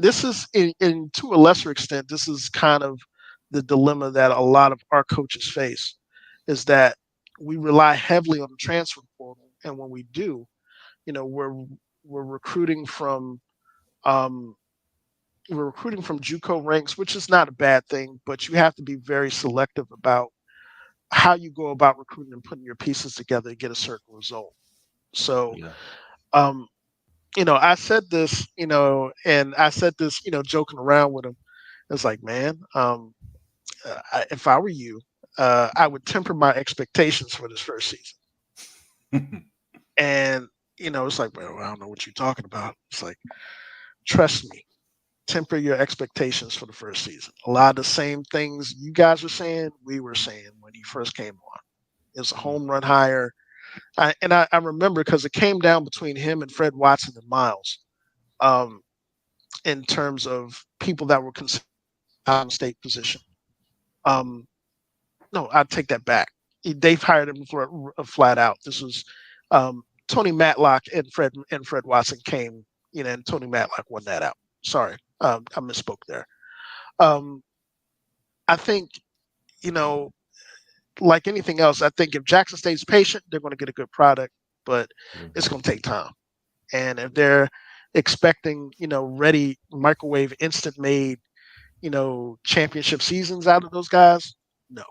this is in to a lesser extent, this is kind of the dilemma that a lot of our coaches face, is that we rely heavily on the transfer portal, and when we do, we're recruiting from JUCO ranks, which is not a bad thing, but you have to be very selective about how you go about recruiting and putting your pieces together to get a certain result. So, I said this, joking around with him. It's like, man, if I were you, I would temper my expectations for this first season. And, it's like, well, I don't know what you're talking about. It's like, trust me, temper your expectations for the first season. A lot of the same things you guys were saying, we were saying when he first came on. It was a home run hire. I remember because it came down between him and Fred Watson and Miles in terms of people that were considered out of state position. No, I'd take that back. They've hired him for a flat out. This was Tony Matlock and Fred Watson came, and Tony Matlock won that out. Sorry, I misspoke there. I think, like anything else, I think if Jackson State's patient, they're going to get a good product, but it's going to take time. And if they're expecting, ready microwave instant made, championship seasons out of those guys, no.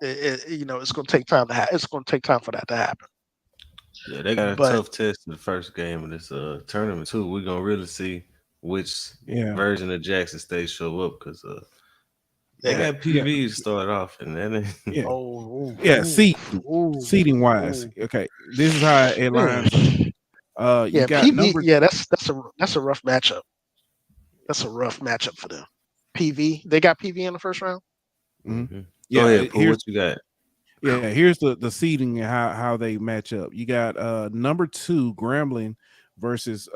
It's going to take time it's going to take time for that to happen. Yeah, they got a tough test in the first game of this tournament too. We're gonna really see which version of Jackson State show up because they got PV to start off, and then seating wise. Okay, this is how it lines up. You got PV. That's a rough matchup. That's a rough matchup for them. PV. They got PV in the first round. Mm-hmm. Yeah, go ahead, Paul, what you got? Yeah, here's the seeding and how they match up. You got number 2 Grambling versus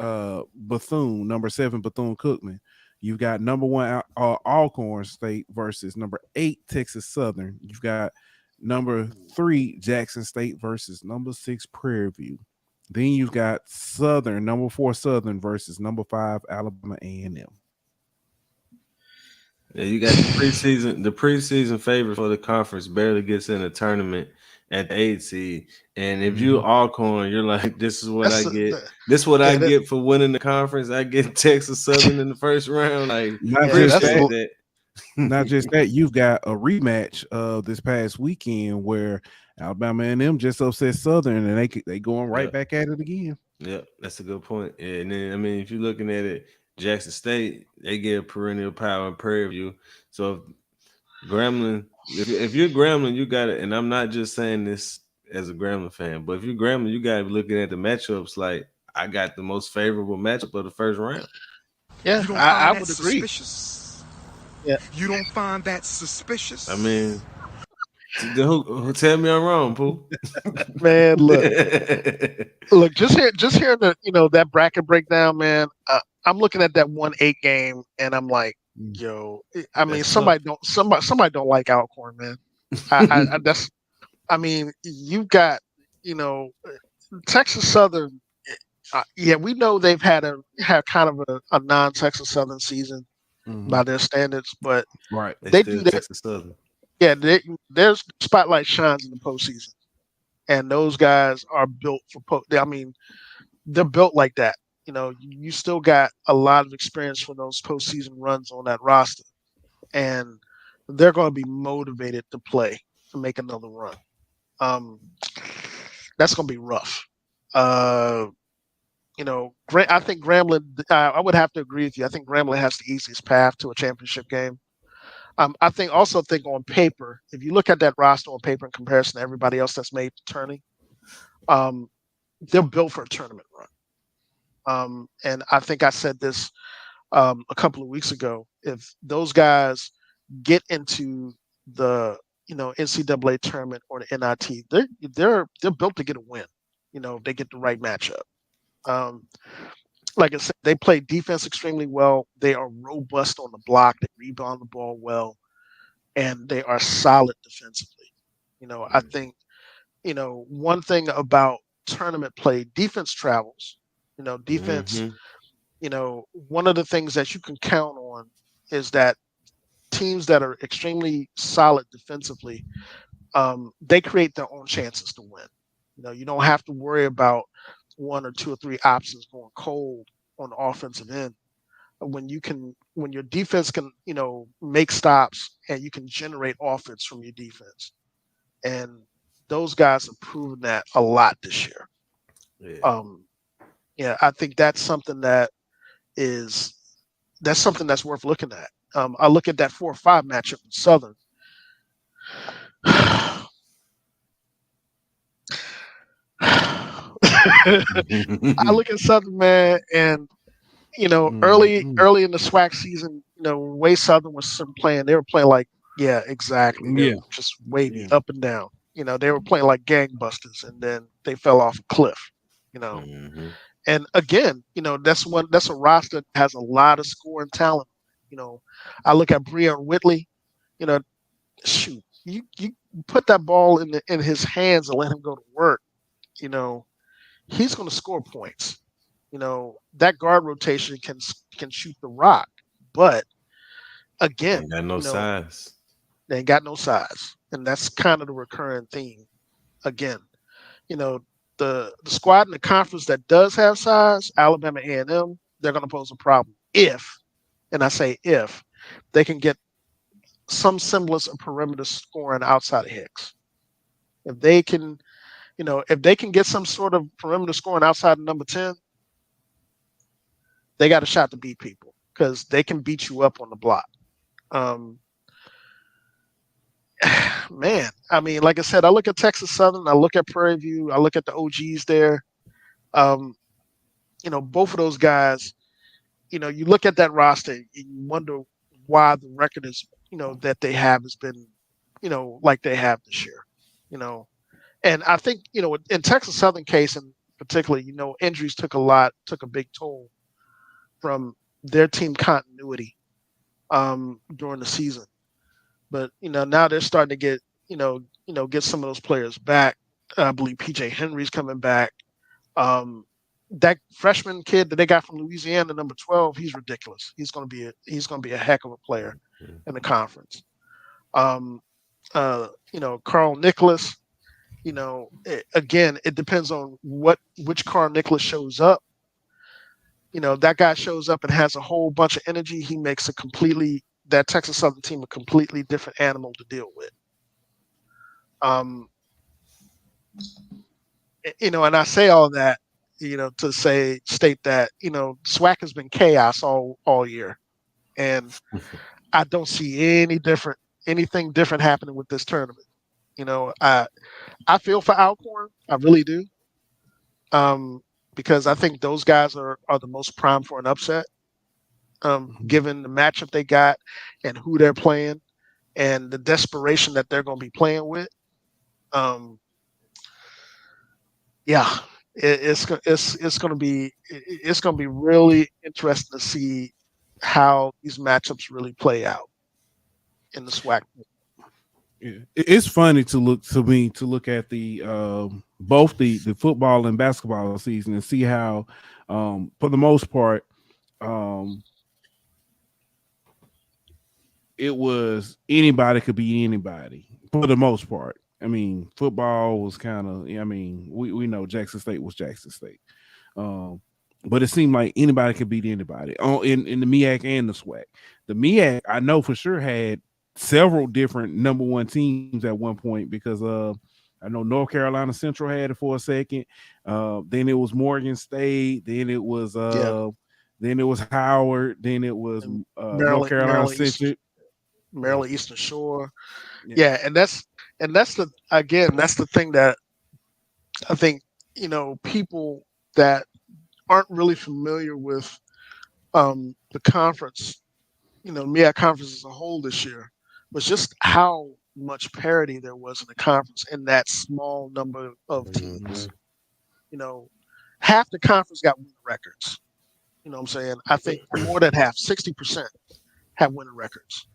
Bethune, number 7 Bethune-Cookman. You've got number 1 Alcorn State versus number 8 Texas Southern. You've got number 3 Jackson State versus number 6 Prairie View. Then you've got Southern, number 4 Southern versus number 5 Alabama A&M. Yeah, you got the preseason favorite for the conference barely gets in a tournament at the 8 seed. And if you Alcorn, you're like, this is what I get. This is what I get for winning the conference. I get Texas Southern in the first round. Like, not just that, you've got a rematch of this past weekend where Alabama A&M just upset Southern, and they going right back at it again. Yeah, that's a good point. Yeah, and then if you're looking at it, Jackson State, they get perennial power in Prairie View. So Grambling, if you're Grambling, you got it. And I'm not just saying this as a Grambling fan, but if you're Grambling, you got to be looking at the matchups like I got the most favorable matchup of the first round. Yeah, I would agree. Yeah, you don't find that suspicious? I mean, who tell me I'm wrong, Pooh? Man, look, just hearing the that bracket breakdown, man. I'm looking at that 1-8 game, and I'm like, yo, I mean, somebody don't like Alcorn, man. You've got, Texas Southern. We know they've had kind of a non-Texas Southern season by their standards, but they do that. Texas Southern. Yeah, there's spotlight shines in the postseason, and those guys are built for they're built like that. You still got a lot of experience for those postseason runs on that roster, and they're going to be motivated to play to make another run. That's going to be rough. I think Grambling. I would have to agree with you. I think Grambling has the easiest path to a championship game. I think on paper, if you look at that roster on paper in comparison to everybody else that's made the tourney, they're built for a tournament run. And I think I said this a couple of weeks ago. If those guys get into the NCAA tournament or the NIT, they're built to get a win. They get the right matchup. Like I said, they play defense extremely well. They are robust on the block. They rebound the ball well, and they are solid defensively. I think one thing about tournament play, defense travels. Defense, one of the things that you can count on is that teams that are extremely solid defensively, they create their own chances to win. You don't have to worry about 1 or 2 or 3 options going cold on the offensive end. When your defense can, make stops and you can generate offense from your defense. And those guys have proven that a lot this year. Yeah. I think that's something that's worth looking at. I look at that 4-5 matchup with Southern. I look at Southern, man, and early in the SWAC season, when Way Southern was playing, they were playing like, yeah, exactly. They were just wavy up and down. They were playing like gangbusters, and then they fell off a cliff. And again, that's a roster that has a lot of scoring talent. I look at Breon Whitley. Shoot, you put that ball in his hands and let him go to work. He's going to score points. That guard rotation can shoot the rock, but again, ain't got no size. They ain't got no size, and that's kind of the recurring theme. Again, the squad in the conference that does have size, Alabama A&M, they're going to pose a problem if, and I say if, they can get some semblance of perimeter scoring outside of Hicks. If they can, get some sort of perimeter scoring outside of number 10, they got a shot to beat people because they can beat you up on the block. Man, I mean, like I said, I look at Texas Southern, I look at Prairie View, I look at the OGs there. Both of those guys, you look at that roster and you wonder why the record is, that they have has been, like they have this year, And I think, in Texas Southern case in particular, injuries took a big toll from their team continuity during the season. But now they're starting to get get some of those players back. I believe PJ Henry's coming back. That freshman kid that they got from Louisiana, number 12, he's ridiculous. He's going to be a heck of a player in the conference. Carl Nicholas. Again, it depends on which Carl Nicholas shows up. That guy shows up and has a whole bunch of energy. He makes that Texas Southern team a completely different animal to deal with. And I say all that, to state that, SWAC has been chaos all year. And I don't see anything different happening with this tournament. I feel for Alcorn. I really do. Because I think those guys are the most primed for an upset. Given the matchup they got and who they're playing and the desperation that they're going to be playing with. It's going to be really interesting to see how these matchups really play out in the SWAC. Yeah. It's funny to look at the both the football and basketball season and see how for the most part it was anybody could be anybody for the most part. I mean, football was kind of, we know Jackson State was Jackson State. But it seemed like anybody could beat anybody in the MEAC and the SWAC. The MEAC, I know for sure, had several different number one teams at one point because I know North Carolina Central had it for a second. Then it was Morgan State. Then it was Howard. Then it was North Carolina Central. Maryland Eastern Shore. Yeah, and that's the thing that I think, people that aren't really familiar with the conference, MEAC conference as a whole this year, was just how much parity there was in the conference in that small number of teams. Half the conference got winning records. You know what I'm saying? I think more than half, 60%, have winning records.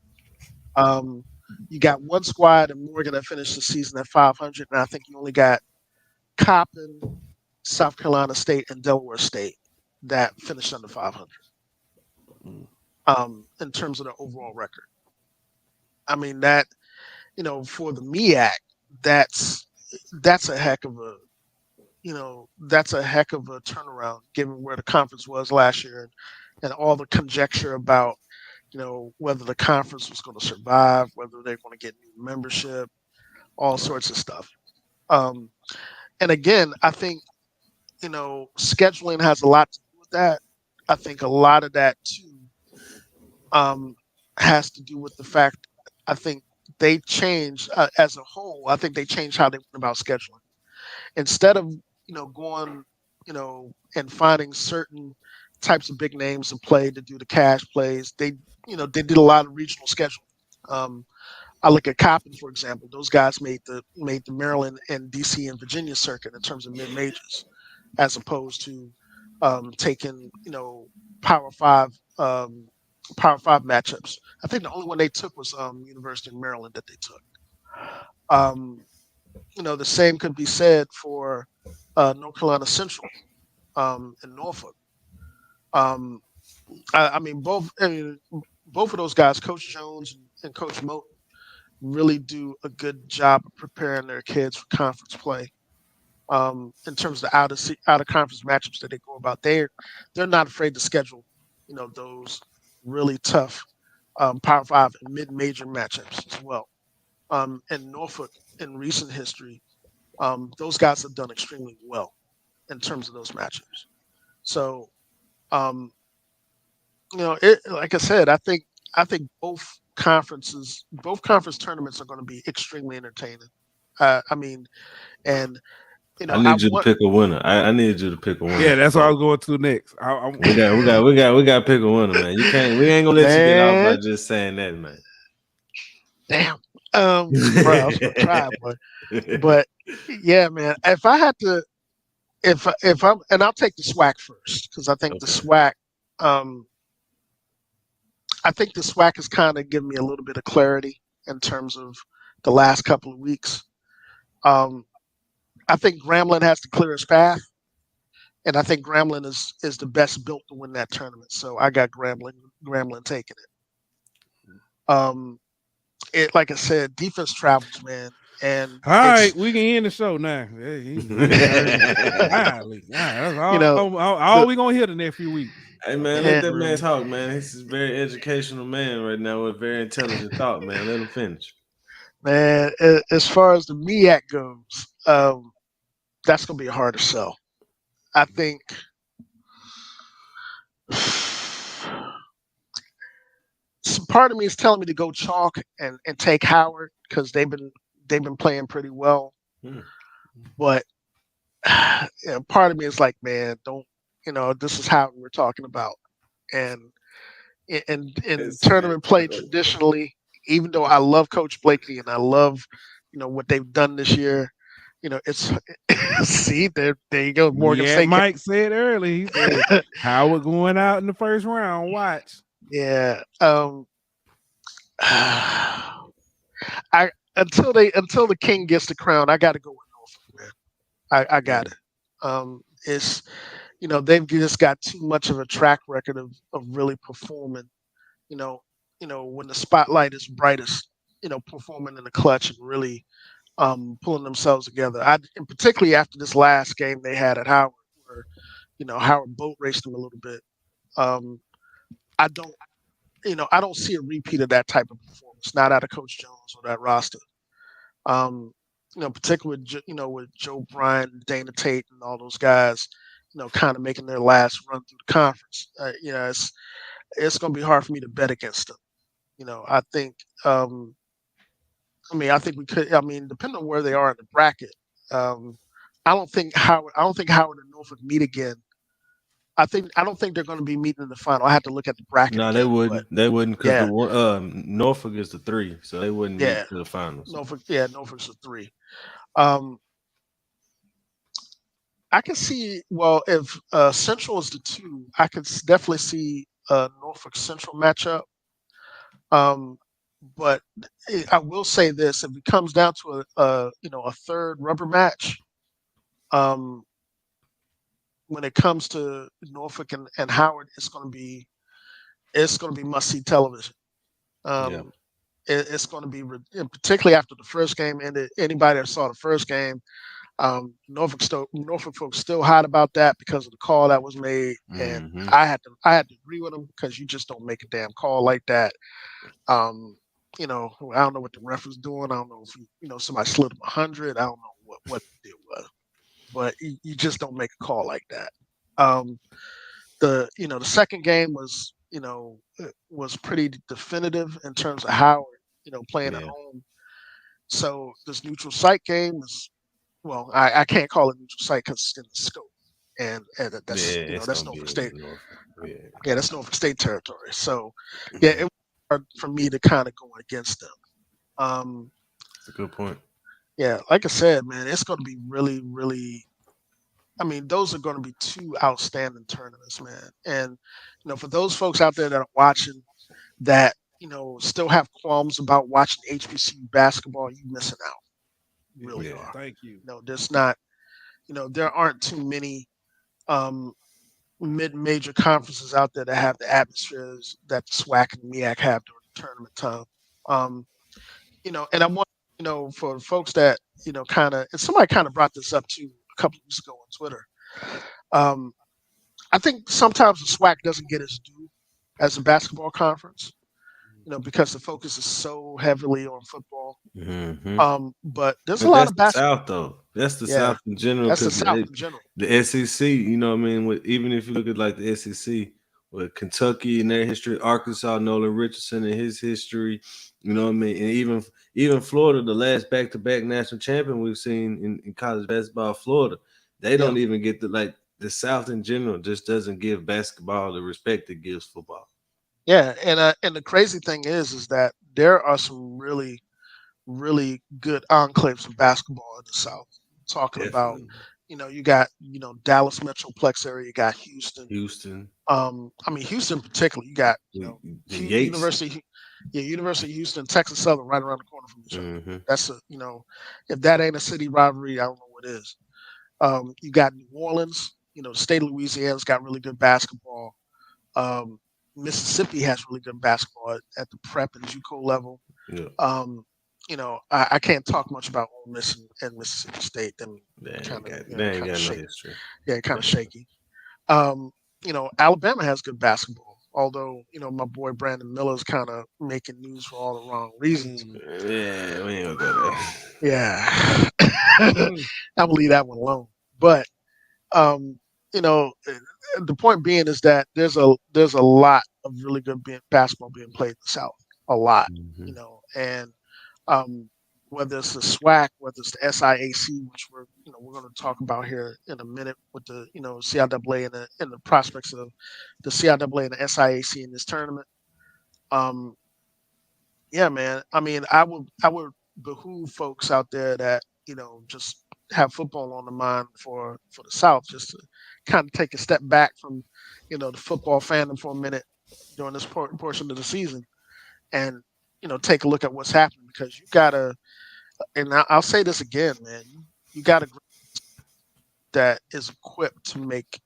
You got one squad in Morgan that finished the season at 500, and I think you only got Coppin, South Carolina State, and Delaware State that finished under 500 in terms of the overall record. I mean, that, for the MEAC, that's a heck of a, turnaround given where the conference was last year and all the conjecture about, whether the conference was going to survive, whether they're going to get new membership, all sorts of stuff. And again, I think, scheduling has a lot to do with that. I think a lot of that too has to do with the fact, I think they changed as a whole. I think they changed how they went about scheduling. Instead of, going, and finding certain types of big names to play, to do the cash plays. They did a lot of regional scheduling. I look at Coppin, for example. Those guys made the Maryland and DC and Virginia circuit in terms of mid majors, as opposed to taking Power Five matchups. I think the only one they took was University of Maryland that they took. The same could be said for North Carolina Central and Norfolk. I mean, both of those guys, Coach Jones and Coach Moten, really do a good job of preparing their kids for conference play. In terms of out of conference matchups that they go about, they're not afraid to schedule, those really tough Power Five and mid-major matchups as well. And Norfolk, in recent history, those guys have done extremely well in terms of those matchups. So, like I said, I think both conference tournaments are going to be extremely entertaining. I need you to pick a winner. I need you to pick a winner. Yeah, that's what I was going to next. We got to pick a winner, man. We ain't gonna let you get off by just saying that, man. Damn. Bro, I was gonna try, but yeah, man. If I had to, if I'm, and I'll take the SWAC first, because I think the SWAC, has kind of given me a little bit of clarity in terms of the last couple of weeks. I think Grambling has the clearest path, and I think Grambling is the best built to win that tournament. So I got Grambling taking it. Like I said, defense travels, man. And all right, we can end the show now. That's all we're gonna hear the next few weeks. Hey man, let that man talk, man. He's a very educational man right now with very intelligent thought, man. Let him finish. Man, as far as the MEAC goes, that's gonna be a harder sell. I think some part of me is telling me to go chalk and take Howard, because they've been playing pretty well. But part of me is like, man, don't, this is how we're talking about. And in tournament play traditionally, even though I love Coach Blakely and I love, what they've done this year, it's see there you go. Morgan State Mike said earlier, he said Howard going out in the first round. Watch. Yeah. Until the king gets the crown, I got to go with Norfolk, man. I got it. It's they've just got too much of a track record of really performing. When the spotlight is brightest, performing in the clutch and really pulling themselves together. And particularly after this last game they had at Howard, where Howard boat raced them a little bit. I don't see a repeat of that type of performance, not out of Coach Jones or that roster. Particularly with Joe Bryant, Dana Tate, and all those guys, kind of making their last run through the conference. It's going to be hard for me to bet against them. I think. I think we could. Depending on where they are in the bracket, I don't think Howard and Norfolk meet again. I don't think they're going to be meeting in the final. I have to look at the bracket. No, they wouldn't. They wouldn't, because Norfolk is the 3, so they wouldn't meet to the finals. Norfolk's the 3. I can see. Well, if Central is the 2, I could definitely see Norfolk Central matchup. But I will say this: if it comes down to a third rubber match, when it comes to Norfolk and Howard, it's going to be must-see television. It's going to be, particularly after the first game ended. Anybody that saw the first game, Norfolk folks still hot about that because of the call that was made, and I had to agree with them, because you just don't make a damn call like that. I don't know what the ref was doing. I don't know if somebody slid him 100. I don't know what the deal was. But you just don't make a call like that. The second game was pretty definitive in terms of Howard, playing at home. So this neutral site game is, well, I can't call it neutral site because it's in the scope. and that's that's Norfolk State. Yeah, that's Norfolk State territory. So yeah, it was hard for me to kind of go against them. That's a good point. Yeah, like I said, man, it's going to be really, really. I mean, those are going to be two outstanding tournaments, man. And for those folks out there that are watching that still have qualms about watching HBCU basketball, you missing out. You really are. Thank you. There's not. There aren't too many mid-major conferences out there that have the atmospheres that the SWAC and MEAC have during the tournament time. And I want for folks that kind of, and somebody kind of brought this up too a couple of weeks ago on Twitter. I think sometimes the SWAC doesn't get its due as a basketball conference, because the focus is so heavily on football. Mm-hmm. But there's a lot of basketball. South though. That's the South in general. That's the South in general. The SEC, what I mean? Even if you look at like the SEC with Kentucky and their history, Arkansas, Nolan Richardson and his history, what I mean? And even Florida, the last back-to-back national champion we've seen in college basketball, Florida, they don't even get the South in general just doesn't give basketball the respect it gives football. Yeah, and the crazy thing is that there are some really, really good enclaves of basketball in the South. Talking about, you got Dallas Metroplex area, you got Houston. I mean Houston particularly, you got University of Houston, Texas Southern right around the corner from each other. Mm-hmm. That's if that ain't a city rivalry, I don't know what is. You got New Orleans, the state of Louisiana's got really good basketball. Mississippi has really good basketball at the prep and JUCO level. Yeah. I can't talk much about Ole Miss and Mississippi State. They ain't got no history. Yeah, kind of shaky. Alabama has good basketball, although my boy Brandon Miller's kind of making news for all the wrong reasons. Yeah, we ain't gonna go there. Yeah, I'll leave that one alone. But the point being is that there's a lot of really good basketball being played in the South, a lot, and whether it's the SWAC, whether it's the SIAC, which we're going to talk about here in a minute with the CIAA and the prospects of the CIAA and the SIAC in this tournament. Yeah, man. I mean, I would behoove folks out there that just have football on the mind for the South, just to kind of take a step back from the football fandom for a minute during this portion of the season, and take a look at what's happening, because you gotta, and I'll say this again, man, you got a group that is equipped to make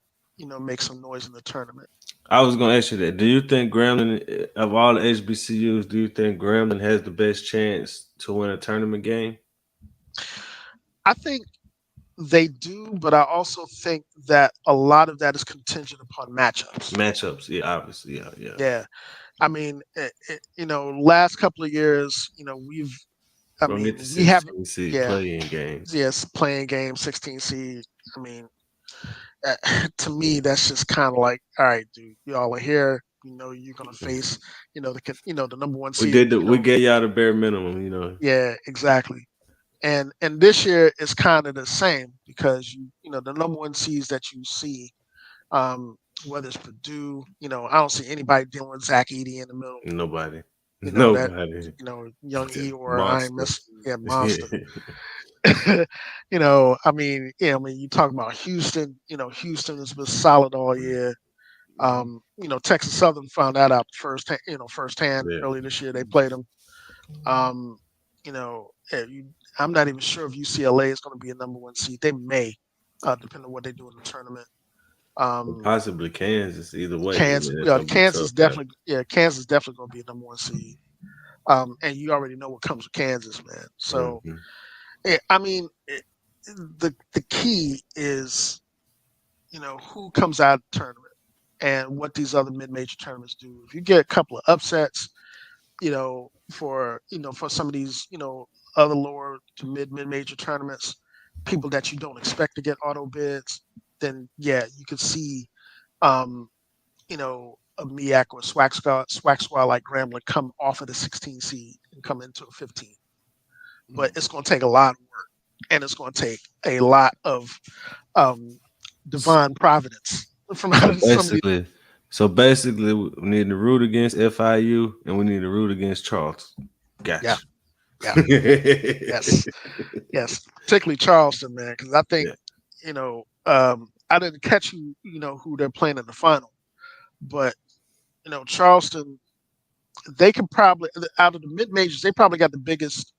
some noise in the tournament. I was going to ask you that. Do you think Grambling, of all the HBCUs, do you think Grambling has the best chance to win a tournament game? I think they do, but I also think that a lot of that is contingent upon matchups. Matchups, yeah, obviously, yeah. Yeah, I mean, last couple of years, we haven't playing games. Yes, playing games, 16 seed. I mean, to me, that's just kind of like, all right, dude, y'all are here. You're gonna face, the number one seed. We gave y'all the bare minimum, Yeah, exactly. And this year is kind of the same, because the number one seeds that you see, whether it's Purdue, I don't see anybody dealing with Zach Edey in the middle. Nobody. Nobody. Young E or Monster. I mean, you talk about Houston. Houston has been solid all year. Texas Southern found that out firsthand early this year. They played them. I'm not even sure if UCLA is going to be a number one seed. They may, depending on what they do in the tournament. Possibly Kansas. Either way, Kansas definitely. Yeah, Kansas definitely going to be a number one seed. And you already know what comes with Kansas, man. So, I mean, the key is, who comes out of the tournament and what these other mid-major tournaments do. If you get a couple of upsets, for some of these, other lower to mid-major tournaments, people that you don't expect to get auto bids, then yeah, you could see, a MEAC or SWAC squad like Grambling come off of the 16 seed and come into a 15. But it's going to take a lot of work, and it's going to take a lot of divine providence from out of some of these. So basically, we need to root against FIU and we need to root against Charleston. Yeah, Gotcha. yeah, yes, particularly Charleston, man, because I think I didn't catch who they're playing in the final, but Charleston, they could probably out of the mid majors, they probably got the biggest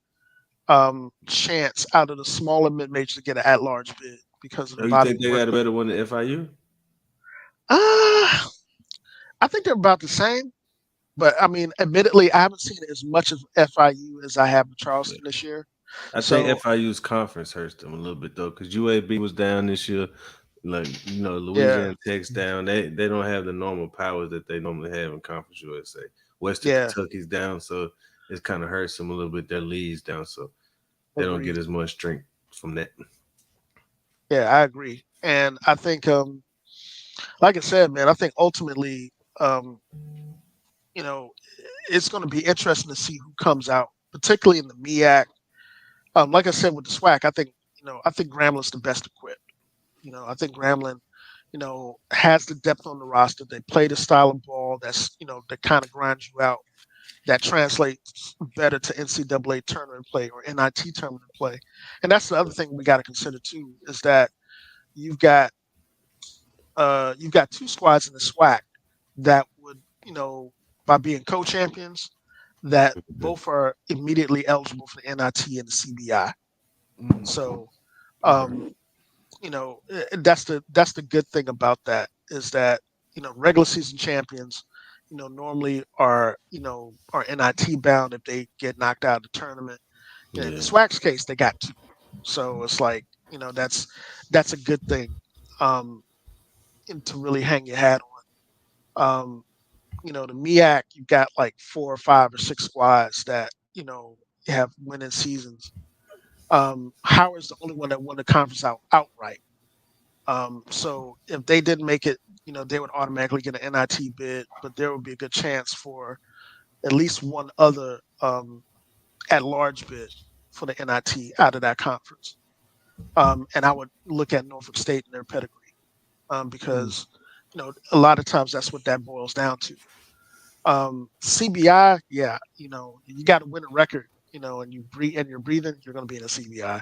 chance out of the smaller mid majors to get an at large bid because of the You body. think they got a better one than FIU? I think they're about the same. But I mean, admittedly, I haven't seen as much of FIU as I have with Charleston this year. I think FIU's conference hurts them a little bit though, because UAB was down this year. Like Louisiana Tech's down. They don't have the normal powers that they normally have in Conference USA. Western Kentucky's down, so it kind of hurts them a little bit. Their leads down, so they don't get as much strength from that. Yeah, I agree, and I think, like I said, man, I think ultimately, it's going to be interesting to see who comes out, particularly in the MEAC. Like I said with the SWAC, I think Gramblin's the best equipped. I think Grambling, has the depth on the roster. They play the style of ball that's, that kind of grinds you out, that translates better to NCAA tournament play or NIT tournament play. And that's the other thing we got to consider too, is that you've got two squads in the SWAC that would, by being co-champions, that both are immediately eligible for the NIT and the CBI. So, that's the good thing about that is that, regular season champions, normally are NIT bound if they get knocked out of the tournament. In the SWAC's case, they got two. So it's like, that's a good thing to really hang your hat on. The MEAC, you've got like 4 or 5 or 6 squads that, have winning seasons. Howard's the only one that won the conference outright. So if they didn't make it, they would automatically get an NIT bid, but there would be a good chance for at least one other at-large bid for the NIT out of that conference. And I would look at Norfolk State and their pedigree because, a lot of times that's what that boils down to. CBI, you got to win a record, and you're breathing, you're going to be in a CBI.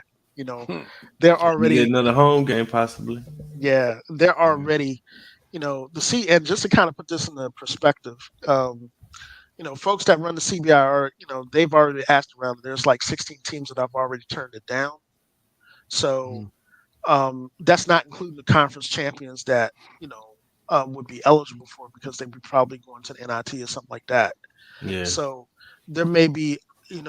They're already another home game possibly. Yeah, they're already, and just to kind of put this in the perspective, folks that run the CBI are, they've already asked around. There's like 16 teams that have already turned it down. So that's not including the conference champions that, would be eligible for it because they'd be probably going to the NIT or something like that. Yeah. So there may be,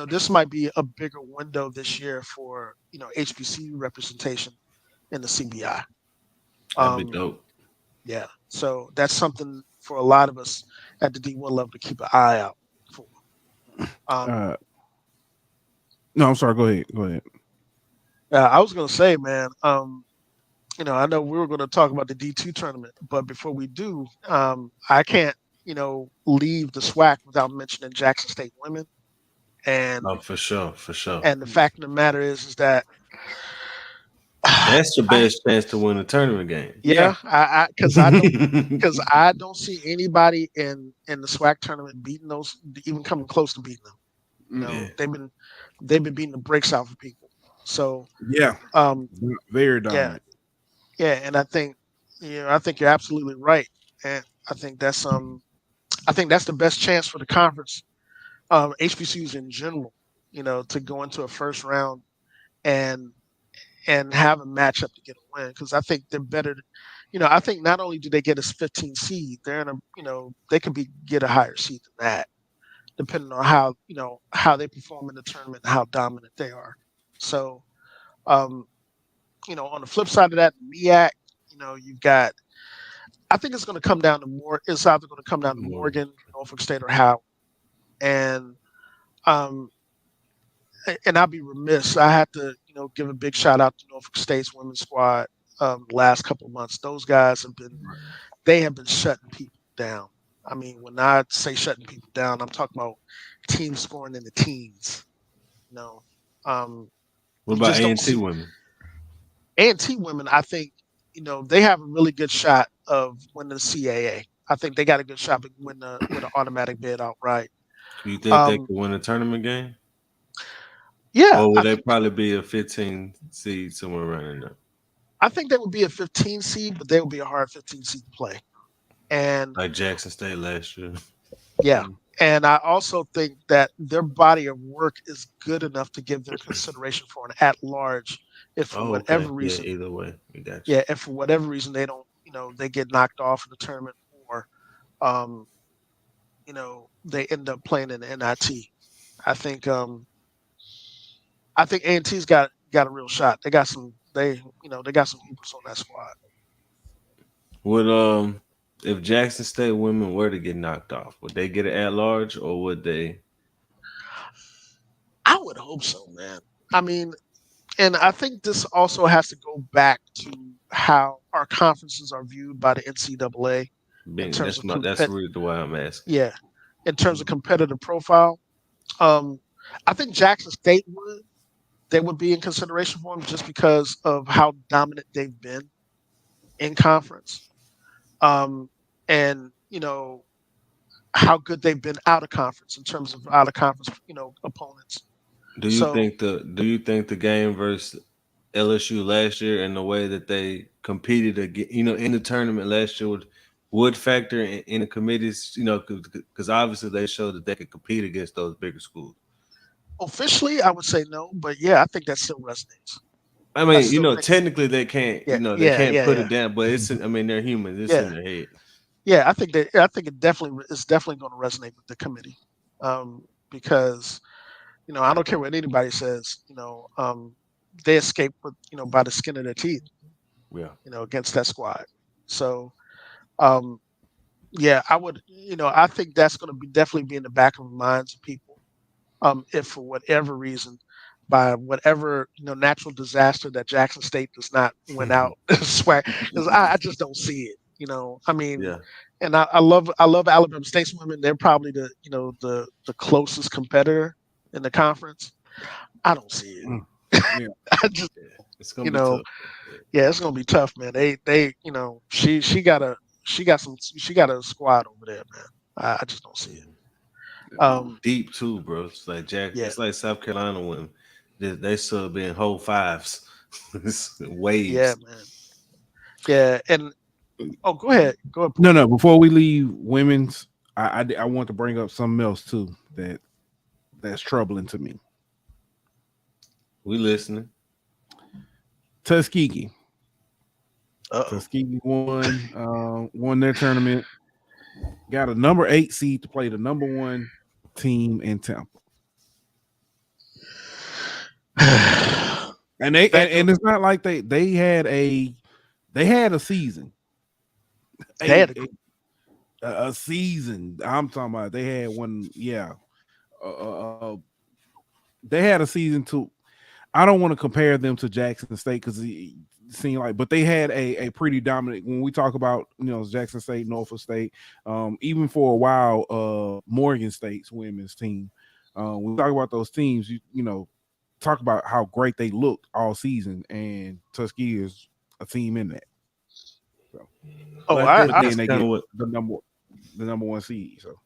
this might be a bigger window this year for, HBCU representation in the CBI. That'd be dope. Yeah. So that's something for a lot of us at the D1 level to keep an eye out for. No, I'm sorry. Go ahead. I was going to say, man, I know we were going to talk about the D2 tournament, but before we do, I can't, leave the SWAC without mentioning Jackson State women. And for sure. And the fact of the matter is that that's your best chance to win a tournament game. Yeah, because I don't see anybody in the SWAC tournament beating those, even coming close to beating them. They've been beating the brakes out of people. So very dominant. Yeah, and I think you're absolutely right, and I think that's the best chance for the conference, HBCUs in general, to go into a first round and have a matchup to get a win, because I think they're better. I think not only do they get a 15 seed, they're in a they could get a higher seed than that, depending on how they perform in the tournament and how dominant they are. So, on the flip side of that, MEAC, you've got. I think it's going to come down to more. It's either going to come down to Morgan, Norfolk State, or Howard, and I'll be remiss. I have to, give a big shout out to Norfolk State's women's squad. The last couple of months, those guys have been shutting people down. I mean, when I say shutting people down, I'm talking about teams scoring in the teens. What about A&T women? A&T women, I think, they have a really good shot of winning the CAA. I think they got a good shot to win with an automatic bid outright. You think they could win a tournament game? Yeah. Or would they probably be a 15 seed somewhere around in there? I think they would be a 15 seed, but they would be a hard 15 seed to play. And like Jackson State last year. Yeah. And I also think that their body of work is good enough to give their consideration for an at-large if for whatever reason. Yeah, either way. We got you. Yeah, if for whatever reason they don't, they get knocked off in the tournament or, they end up playing in the NIT. I think A&T's got a real shot. They got some hoopers on that squad. Would if Jackson State women were to get knocked off, would they get it at large or would they? I would hope so, man. I mean, and I think this also has to go back to how our conferences are viewed by the NCAA. That's really the way I'm asking. Yeah, in terms of competitive profile, I think Jackson State would be in consideration for them just because of how dominant they've been in conference, and how good they've been out of conference in terms of out of conference opponents. Do you think the game versus LSU last year and the way that they competed in the tournament last year would factor in the committees, because obviously they showed that they could compete against those bigger schools? Officially, I would say no, but yeah, I think that still resonates. I mean, technically they can't, they can't put it down, but they're humans. It's in their head. Yeah, I think it's definitely going to resonate with the committee, because I don't care what anybody says. They escaped with by the skin of their teeth. Yeah. Against that squad. So, yeah, I would. I think that's going to definitely be in the back of the minds of people. If for whatever reason, by whatever natural disaster that Jackson State does not win out SWAC, because I just don't see it. And I love Alabama State's women. They're probably the closest competitor in the conference. I don't see it. Yeah. I just it's gonna be tough. Yeah, it's gonna be tough, man. They she got a squad over there, man. I just don't see it. Deep too, bro. It's like It's like South Carolina women. They sub in whole fives. Waves. Yeah, man. Yeah, and go ahead. No. Before we leave women's, I want to bring up something else too that's troubling to me. We listening. Tuskegee. Tuskegee won their tournament. Got a number 8 seed to play the number 1 team in Tampa. And it's not like they had a season. They had a season. I'm talking about they had one. Yeah. They had a season too. I don't want to compare them to Jackson State because it seemed like, but they had a pretty dominant. When we talk about Jackson State, Norfolk State, even for a while, Morgan State's women's team. When we talk about those teams, you talk about how great they looked all season, and Tuskegee is a team in that. So, they get the number 1 seed. So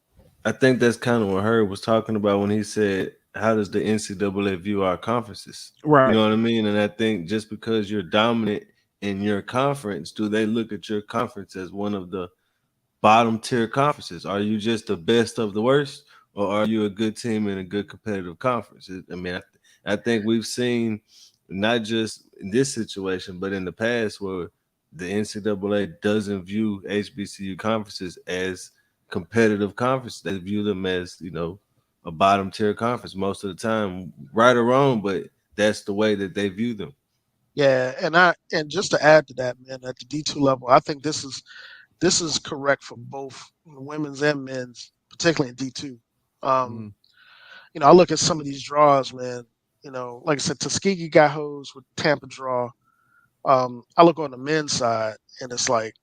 I think that's kind of what Herb was talking about when he said, how does the NCAA view our conferences? Right. You know what I mean? And I think just because you're dominant in your conference, do they look at your conference as one of the bottom tier conferences? Are you just the best of the worst, or are you a good team in a good competitive conference? I think we've seen not just in this situation, but in the past where the NCAA doesn't view HBCU conferences as competitive conferences. They view them as, a bottom tier conference most of the time, right or wrong, but that's the way that they view them. Yeah, and just to add to that, man, at the D2 level, I think this is correct for both women's and men's, particularly in D2. I look at some of these draws, man. Like I said, Tuskegee got hosed with Tampa draw. I look on the men's side, and it's like,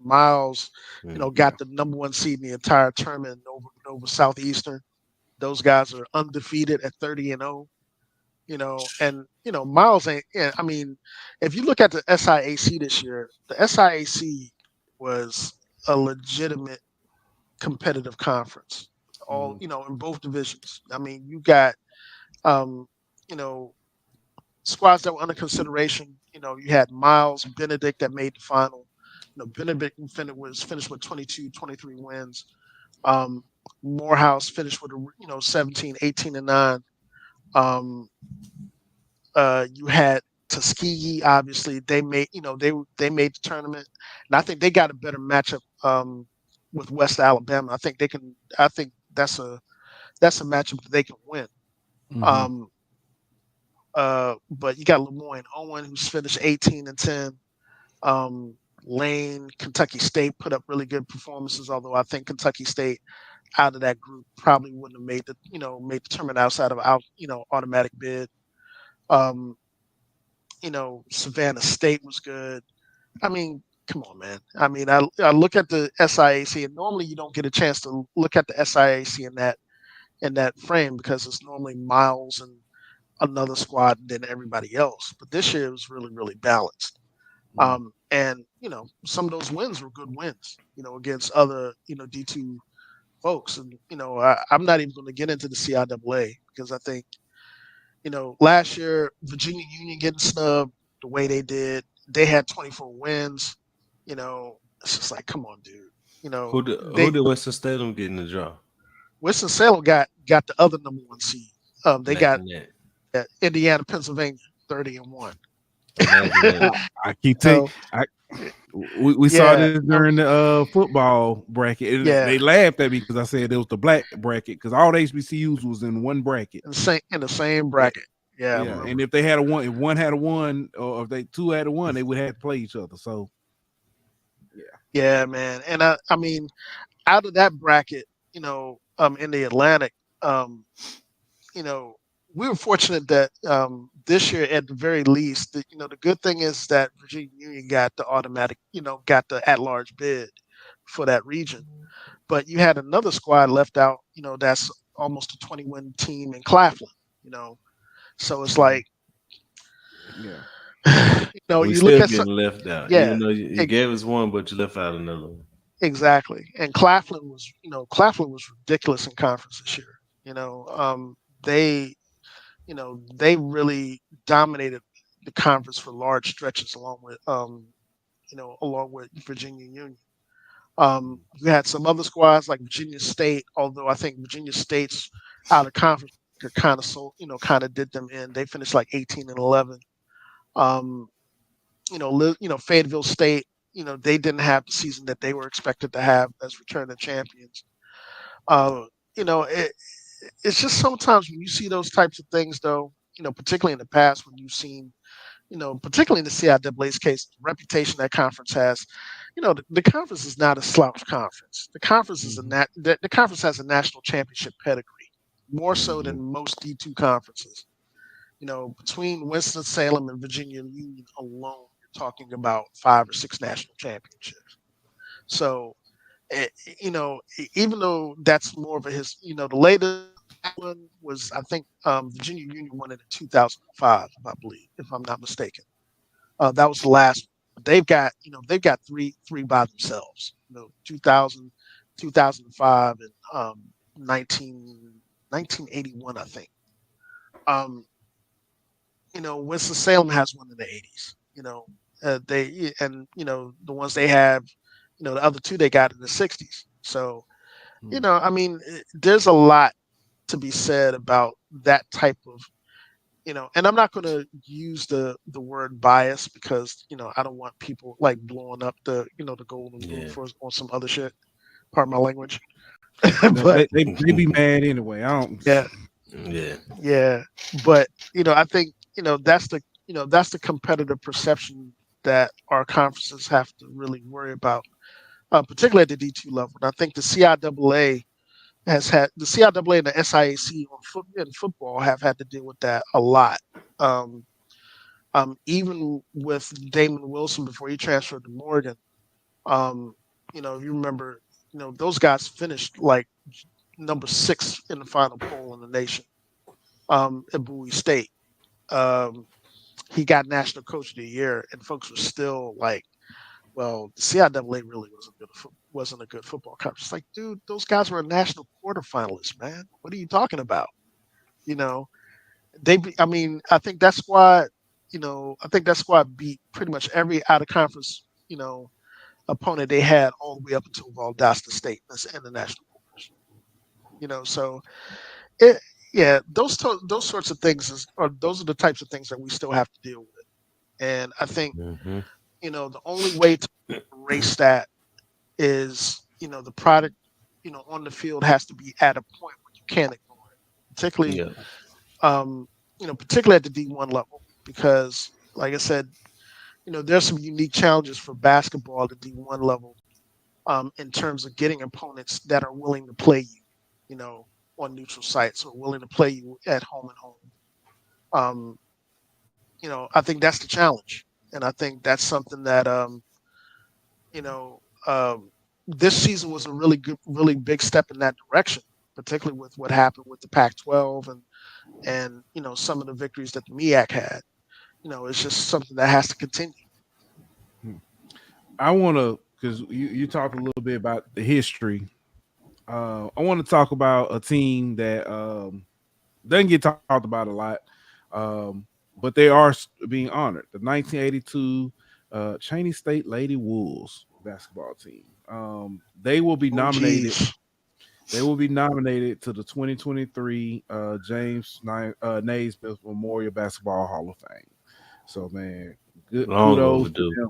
Miles, got the number 1 seed in the entire tournament over Southeastern. Those guys are undefeated at 30-0. and Miles ain't. I mean, if you look at the SIAC this year, the SIAC was a legitimate competitive conference, all in both divisions. I mean, you got um, you know squads that were under consideration. You had Miles Benedict that made the final. Benedict finished with 22, 23 wins. Um, Morehouse finished with 17, 18 and 9. You had Tuskegee, obviously they made they made the tournament, and I think they got a better matchup with West Alabama. I think that's a matchup that they can win. Mhm. But you got Lemoyne Owen, who's finished 18 and 10. Lane, Kentucky State put up really good performances, although I think Kentucky State out of that group probably wouldn't have made the tournament outside of automatic bid. Um, Savannah State was good. I mean, come on, man. I mean, I look at the SIAC, and normally you don't get a chance to look at the SIAC in that frame because it's normally Miles and another squad than everybody else. But this year it was really, really balanced. And some of those wins were good wins, against other D2 folks. And I'm not even going to get into the CIAA because I think last year Virginia Union getting snubbed the way they did, they had 24 wins. It's just like, come on, dude. Who did Western Salem get in the draw? Winston-Salem got the other number one seed. They got Indiana, Pennsylvania, 30-1. I keep telling. We saw this during the football bracket. They laughed at me because I said it was the black bracket because all the HBCUs was in one bracket. In the same bracket. Yeah. And if they had if one had a one, or if they two had a one, they would have to play each other. So, yeah, man. And I mean, out of that bracket, in the Atlantic, we were fortunate that this year, at the very least, the good thing is that Virginia Union got the automatic, got the at-large bid for that region. But you had another squad left out, that's almost a 20-win team in Claflin, So it's like, we you still look at getting left out. Yeah, Even though you gave us one, but you left out another one. Exactly. And Claflin was ridiculous in conference this year. They they really dominated the conference for large stretches along with Virginia Union. You had some other squads like Virginia State, although I think Virginia State's out of conference kind of did them in. They finished like 18 and 11. Fayetteville State, they didn't have the season that they were expected to have as returning champions. It's just sometimes when you see those types of things, though, particularly in the past when you've seen, particularly in the CIAA's case, the reputation that conference has, the conference is not a slouch conference. The conference is the conference has a national championship pedigree, more so than most D2 conferences. Between Winston-Salem and Virginia Union alone, you're talking about 5 or 6 national championships. So, even though that's more of the latest one was, I think, Virginia Union won it in 2005, I believe, if I'm not mistaken. That was the last one. They've got three by themselves. 2000, 2005, and 1981, I think. Winston-Salem has one in the 80s. The ones they have, the other two they got in the 60s. So, I mean, there's a lot to be said about that type of, and I'm not going to use the word bias because, I don't want people like blowing up the Golden Boot on some other shit. Pardon my language. But they be mad anyway. I don't. Yeah. But, I think, that's the competitive perception that our conferences have to really worry about, particularly at the D2 level. And I think the CIAA and the SIAC in football have had to deal with that a lot. Even with Damon Wilson before he transferred to Morgan, if you remember, those guys finished like number 6 in the final poll in the nation at Bowie State. he got National Coach of the Year, and folks were still like, well, the CIAA really wasn't a good football conference. It's like, dude, those guys were a national quarterfinalists, man. What are you talking about? You know, I think that squad, beat pretty much every out of conference, opponent they had all the way up until Valdosta State and the national quarters. So those sorts of things those are the types of things that we still have to deal with. And I think, the only way to erase that is, the product, on the field has to be at a point where you can't ignore it, particularly at the D1 level, because like I said, there's some unique challenges for basketball at the D1 level, in terms of getting opponents that are willing to play you, on neutral sites, or willing to play you at home and home. I think that's the challenge. And I think that's something that, this season was a really big step in that direction, particularly with what happened with the Pac-12 and some of the victories that the MEAC had. It's just something that has to continue. I want to, because you talked a little bit about the history. I want to talk about a team that doesn't get talked about a lot, but they are being honored. The 1982 Cheney State Lady Wolves basketball team. They will be nominated. They will be nominated to the 2023 James Naismith Memorial Basketball Hall of Fame. So, man, good kudos to them.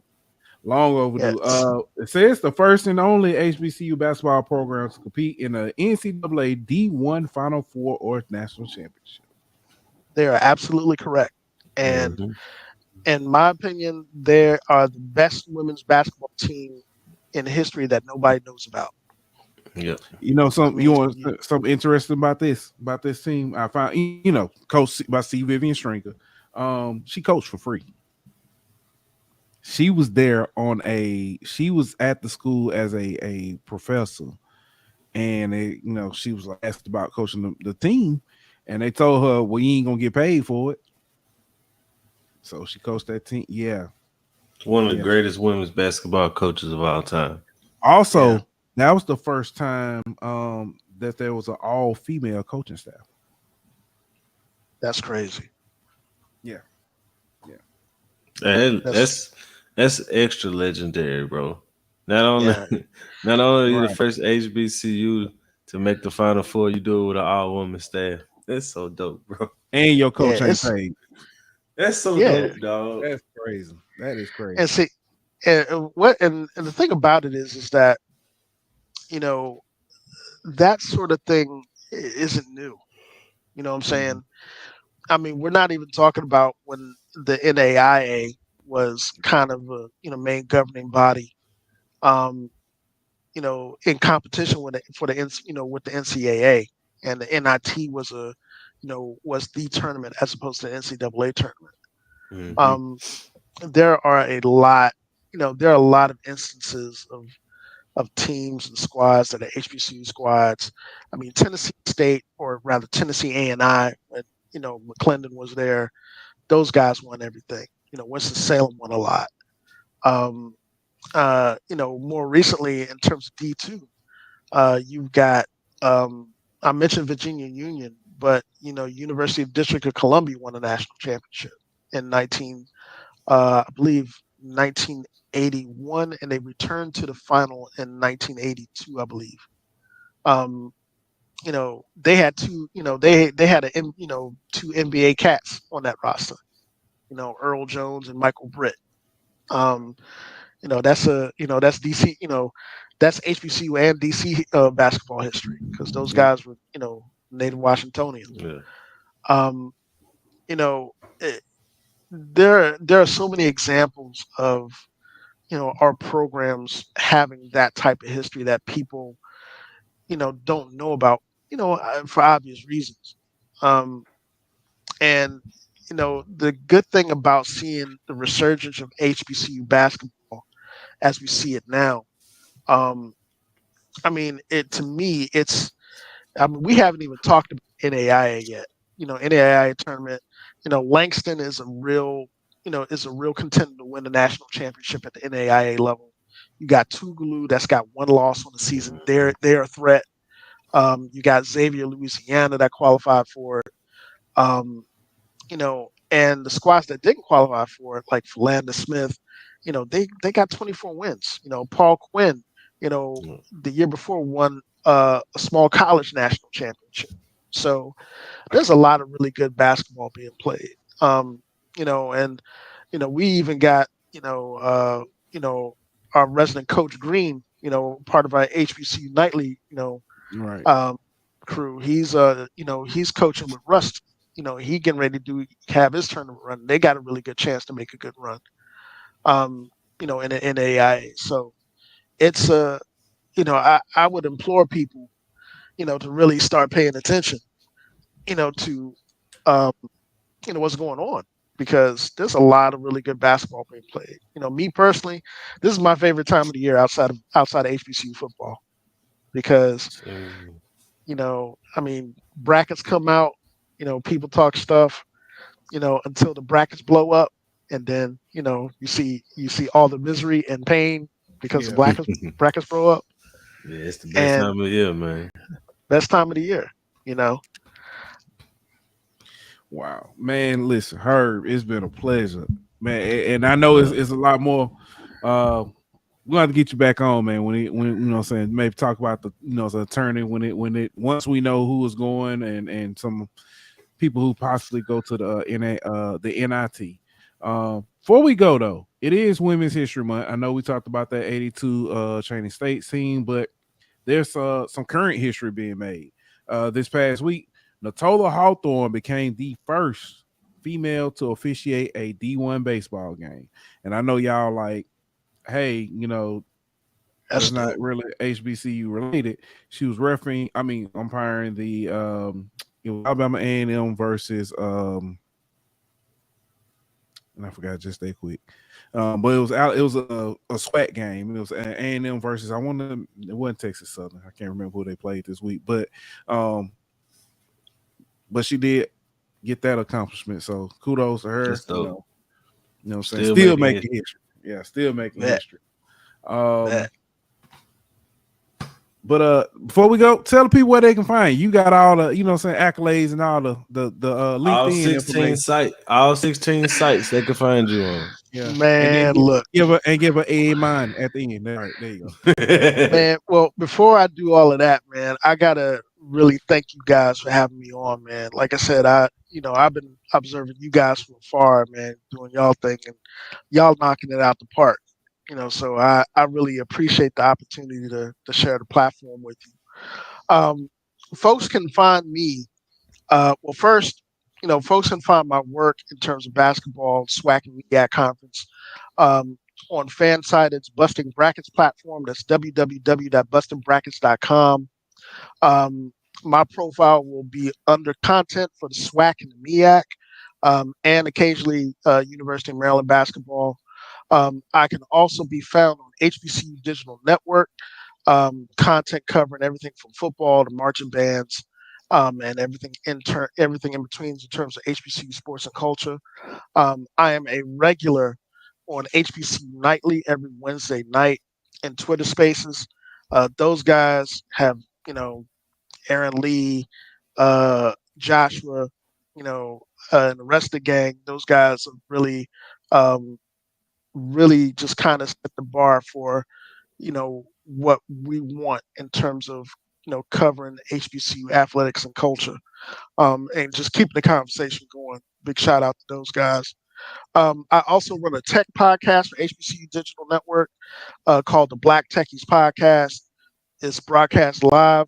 Long overdue. Yes. It says the first and only HBCU basketball program to compete in the NCAA D1 Final Four or national championship. They are absolutely correct. And in my opinion, they are the best women's basketball team in history that nobody knows about. Yeah. You want something interesting about this team? I found, coach by C. Vivian Stringer. She coached for free. She was there she was at the school as a professor, and she was asked about coaching the team, and they told her, well, you ain't gonna get paid for it. So she coached that team. Yeah. One of the greatest women's basketball coaches of all time. Also, that was the first time that there was an all-female coaching staff. That's crazy. Yeah. And that's extra legendary, bro. Not only you the first HBCU to make the Final Four, you do it with an all-woman staff. That's so dope, bro. And your coach ain't paid. That's so dope, dog. That's crazy. That is crazy. And see, and the thing about it is that, that sort of thing isn't new. You know what I'm saying? I mean, we're not even talking about when the NAIA was kind of a main governing body, in competition with the NCAA, and the NIT was was the tournament as opposed to the NCAA tournament. There are a lot of instances of teams and squads that are HBCU squads. I mean, Tennessee State, or rather Tennessee A&I, when McClendon was there, those guys won everything. Winston-Salem won a lot. More recently in terms of D2, you've got I mentioned Virginia Union, but University of District of Columbia won a national championship in 1981, and they returned to the final in 1982, I believe. They had two NBA cats on that roster. Earl Jones and Michael Britt. That's DC. That's HBCU and DC basketball history, because those guys were native Washingtonians. There are so many examples of our programs having that type of history that people don't know about, for obvious reasons. And the good thing about seeing the resurgence of HBCU basketball as we see it now, we haven't even talked about NAIA yet. NAIA tournament, Langston is a real contender to win the national championship at the NAIA level. You got Tougaloo that's got one loss on the season. They're a threat. You got Xavier, Louisiana that qualified for it. And the squads that didn't qualify for it, like Philander Smith, they got 24 wins. Paul Quinn, the year before won a small college national championship. So there's a lot of really good basketball being played. We even got, our resident coach Green, part of our HBCU nightly, right. Crew. He's he's coaching with Rust. He getting ready to have his tournament run. They got a really good chance to make a good run. In the NAIA. So it's I would implore people, to really start paying attention, to what's going on, because there's a lot of really good basketball being played. Me personally, this is my favorite time of the year outside of HBCU football, because brackets come out, people talk stuff, until the brackets blow up, and then you see all the misery and pain because the brackets blow up. Yeah, it's the best time of the year, man. Best time of the year, Wow, man! Listen, Herb, it's been a pleasure, man, and I know it's a lot more. We're gonna have to get you back on, man. When you know what I'm saying, maybe talk about the the tourney once we know who is going and some people who possibly go to the NIT. Before we go though, it is Women's History Month. I know we talked about that 82 Cheney State scene, but there's some current history being made. This past week, Natola Hawthorne became the first female to officiate a D1 baseball game. And I know y'all like, hey, that's not really HBCU related. She was umpiring the Alabama A&M versus and I forgot, just that quick. But it was a SWAC game. It was A&M versus it wasn't Texas Southern. I can't remember who they played this week, but she did get that accomplishment. So kudos to her. You know what I'm saying? Still making history. Yeah, still making history. But before we go, tell the people where they can find you. You got all the, accolades and all the LinkedIn all 16 sites they can find you on. Yeah. Man, give her a mine at the end. All right, there you go. Man, well, before I do all of that, man, I gotta really thank you guys for having me on, man. Like I said, I've been observing you guys from afar, man, doing y'all thing, and y'all knocking it out the park. So I really appreciate the opportunity to share the platform with you. Folks can find me. First, folks can find my work in terms of basketball, SWAC and MEAC conference. On FanSite, it's Busting Brackets platform. That's www.bustingbrackets.com. My profile will be under content for the SWAC and the MEAC, and occasionally University of Maryland basketball. I can also be found on HBCU Digital Network, content covering everything from football to marching bands, and everything in between in terms of HBCU sports and culture. I am a regular on HBCU Nightly every Wednesday night in Twitter Spaces. Those guys have, Aaron Lee, Joshua, and the rest of the gang. Those guys have really just kind of set the bar for, what we want in terms of, covering HBCU athletics and culture, and just keeping the conversation going. Big shout out to those guys. I also run a tech podcast for HBCU Digital Network called the Black Techies Podcast. It's broadcast live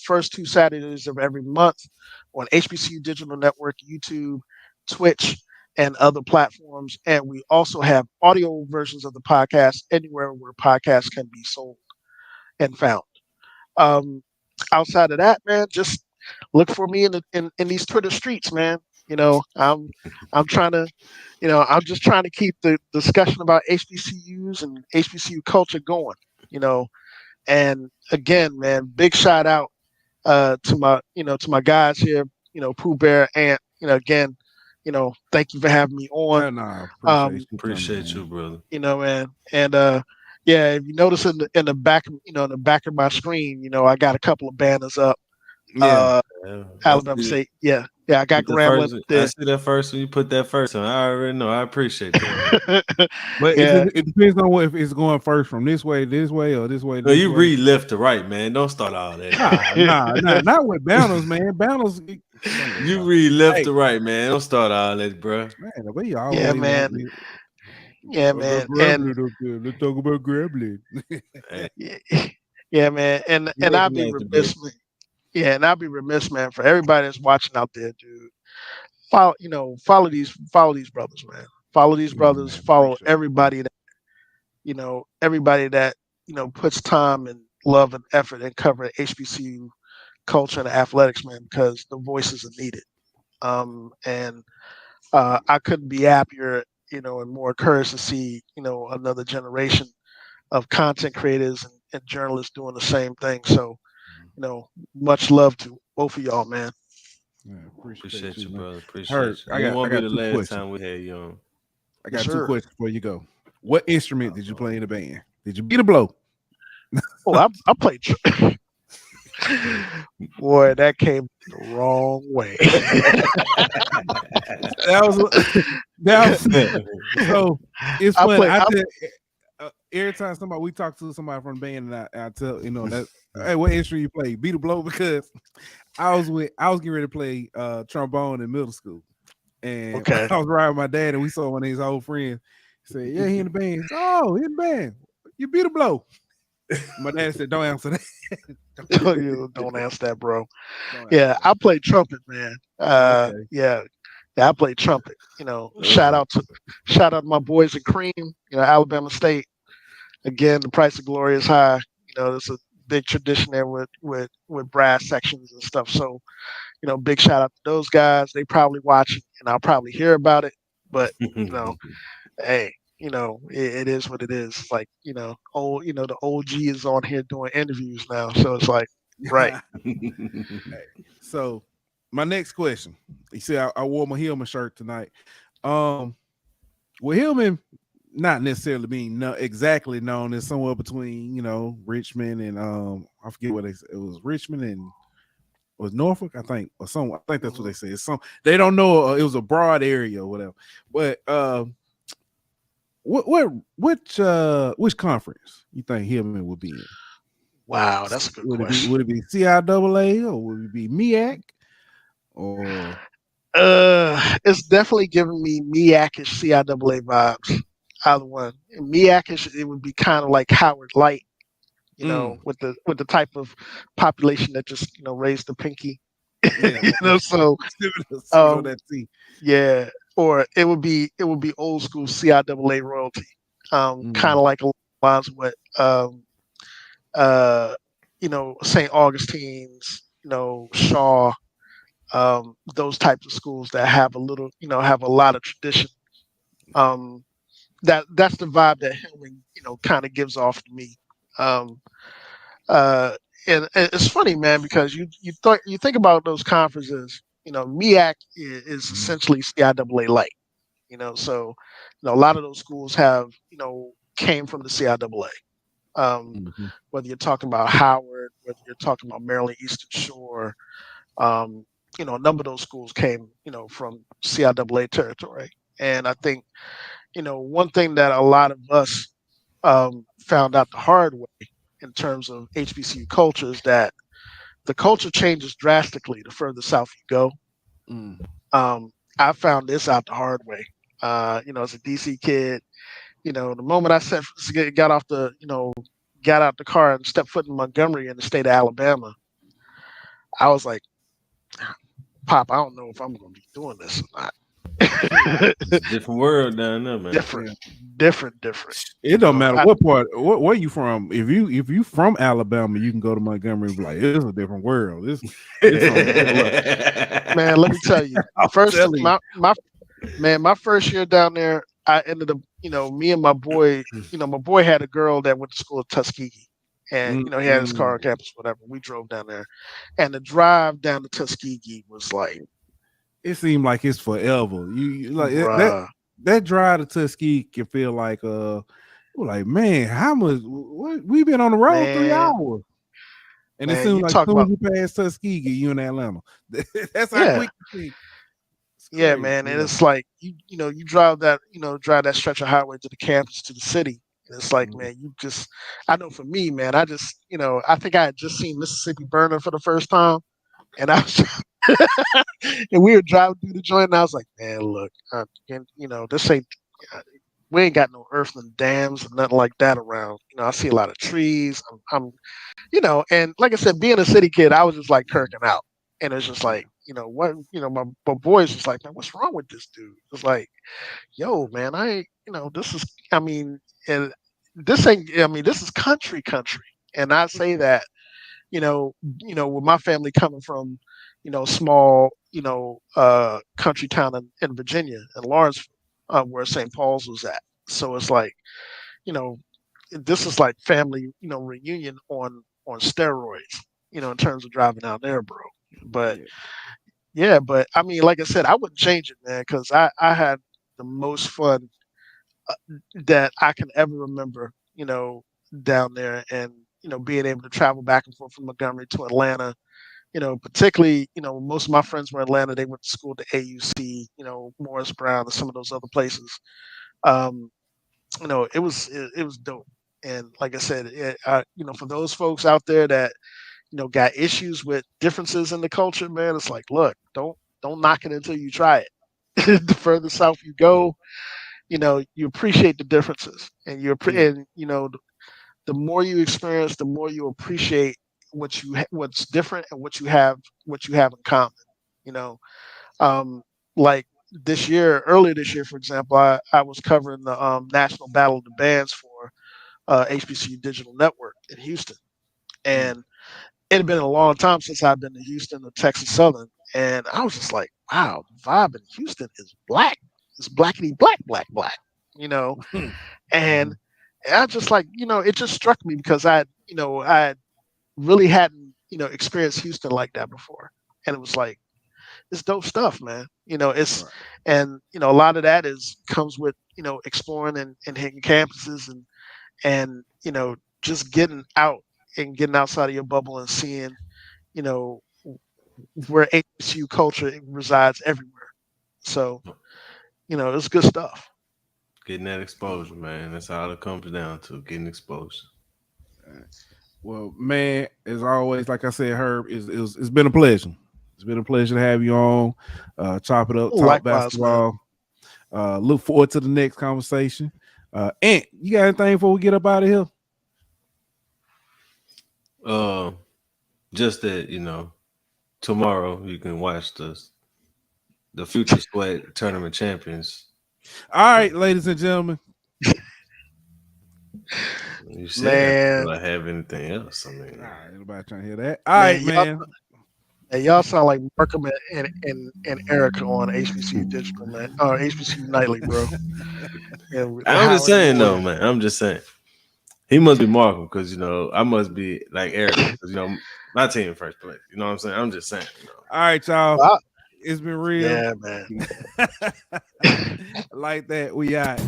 first 2 Saturdays of every month on HBCU Digital Network, YouTube, Twitch, and other platforms. And we also have audio versions of the podcast anywhere where podcasts can be sold and found. Outside of that, man, just look for me in these Twitter streets, man. I'm trying to, I'm just trying to keep the discussion about HBCUs and HBCU culture going, And again, man, big shout out to my guys here, Pooh Bear, Ant, again, thank you for having me on. Appreciate you, brother. Man, and yeah, if you notice in the back, in the back of my screen, I got a couple of banners up. Alabama State. Yeah, I got Grambling there. I see that first when you put that first on. I already know. I appreciate that. But it depends on if it's going first from this way, or this way. No, you read left to right, man. Don't start all that. Nah, not with banners, man. Banners. You read left to right, man. Don't start all that, bro. Man, Yeah, man. Let's talk about Grambling. Yeah, man. And I'll be remiss, man. Yeah, and I'll be remiss, man, for everybody that's watching out there, dude. Follow these brothers, man. Follow these brothers. Follow everybody that everybody that puts time and love and effort in covering HBCU culture and athletics, man, because the voices are needed. And I couldn't be happier, and more encouraged to see, another generation of content creators and journalists doing the same thing. So, much love to both of y'all, man. Yeah, appreciate you, brother. Appreciate you. I won't be the last time we had you on. I got two questions before you go. What instrument did you play in the band? Did you beat a blow? Oh, I played. Boy, that came the wrong way. that was so it's funny. Every time we talk to somebody from the band, and I tell that, hey, what instrument you play? Beat a blow, because I was getting ready to play trombone in middle school, and I was riding with my dad, and we saw one of his old friends. He said, "Yeah, he in the band." Said, "Oh, he in the band. You beat a blow." My dad said, "Don't answer that." Don't answer that, bro. I played trumpet, man. Yeah, I played trumpet. Shout out to my boys at Cream. Alabama State. Again, the price of glory is high. There's a big tradition there with brass sections and stuff. So, big shout out to those guys. They probably watch it, and I'll probably hear about it. But hey. It is what it is. Like, the OG is on here doing interviews now. So it's like, right. So my next question, you see, I wore my Hillman shirt tonight. Well, Hillman not necessarily being exactly known as somewhere between, Richmond and I forget what it was, Richmond and was Norfolk, I think, or some. I think that's what they say. It's they don't know it was a broad area or whatever. But which conference you think Hillman would be in? Wow, that's a good question. Would it be CIAA or would it be MEAC? Or it's definitely giving me MEAC-ish CIAA vibes. Either one. MEAC-ish, it would be kind of like Howard Light, with the type of population that just raised the pinky. So yeah. Or it would be old school CIAA royalty, kind of like lines with St. Augustine's, Shaw, those types of schools that have a little, have a lot of tradition. That's the vibe that Hillman, kind of gives off to me. And it's funny, man, because you think about those conferences. MEAC is essentially CIAA light. So a lot of those schools have came from the CIAA. Whether you're talking about Howard, whether you're talking about Maryland Eastern Shore, a number of those schools came from CIAA territory. And I think one thing that a lot of us found out the hard way in terms of HBCU culture is that the culture changes drastically the further south you go. I found this out the hard way. As a DC kid, the moment I got out the car and stepped foot in Montgomery in the state of Alabama, I was like, Pop, I don't know if I'm going to be doing this or not. It's a different world down there, man. Different. It don't matter what part, where you from. If you from Alabama, you can go to Montgomery and be like, it's a different world. It's man, let me tell you. My first year down there, I ended up, me and my boy, my boy had a girl that went to school at Tuskegee. And, he had his car on campus, whatever. We drove down there. And the drive down to Tuskegee was like, it seemed like it's forever. You like that drive to Tuskegee can feel like like, man, how much we've been on the road 3 hours. And it seems like as soon as you pass Tuskegee, you in Atlanta. That's how quick you think. Yeah, man. And it's like you drive that stretch of highway to the campus, to the city. And it's like, man, I know for me, man, I think I had just seen Mississippi Burning for the first time. And I was and we were driving through the joint, and I was like, man, look, this ain't, we ain't got no earthling dams or nothing like that around. I see a lot of trees. I'm and like I said, being a city kid, I was just like kirking out. And it's just like, my boys just like, man, what's wrong with this dude? It's like, yo, man, this is country. And I say that, with my family coming from, small, country town in Virginia, in Lawrence, where St. Paul's was at. So it's like, this is like family, reunion on steroids, in terms of driving out there, bro. But but I mean, like I said, I wouldn't change it, man, because I had the most fun that I can ever remember, down there, and being able to travel back and forth from Montgomery to Atlanta. Particularly, most of my friends were in Atlanta. They went to school at the AUC, Morris Brown, and some of those other places. It was dope. And like I said, for those folks out there that got issues with differences in the culture, man, it's like, look, don't knock it until you try it. The further south you go, you appreciate the differences, and the more you experience, the more you appreciate what's different and what you have in common. Like earlier this year, for example, I was covering the National Battle of the Bands for HBCU Digital Network in Houston, and it had been a long time since I've been to Houston or Texas Southern, and I was just like, wow, the vibe in Houston is black. It's blackity black. And I just like, it just struck me because I really hadn't, experienced Houston like that before. And it was like, it's dope stuff, man. And a lot of that comes with, exploring and hitting campuses and just getting out and getting outside of your bubble and seeing, where HBCU culture resides everywhere. So, it's good stuff. Getting that exposure, man. That's all it comes down to, getting exposure. Well, man, as always, like I said, Herb, it's been a pleasure. It's been a pleasure to have you on. Chop it up, talk likewise, basketball. Look forward to the next conversation. Ant, you got anything before we get up out of here? Just that, tomorrow you can watch the future SWAC tournament champions. All right, ladies and gentlemen. You said, do I have anything else? I mean, everybody trying to hear that. All right, man. Y'all sound like Markham and Erica on HBCU Digital, man, or HBCU Nightly, bro. I'm just saying, though, man. I'm just saying. He must be Markham because, I must be like Erica because, my team in first place. You know what I'm saying? I'm just saying. All right, y'all. It's been real. Yeah, man. Like that. We out.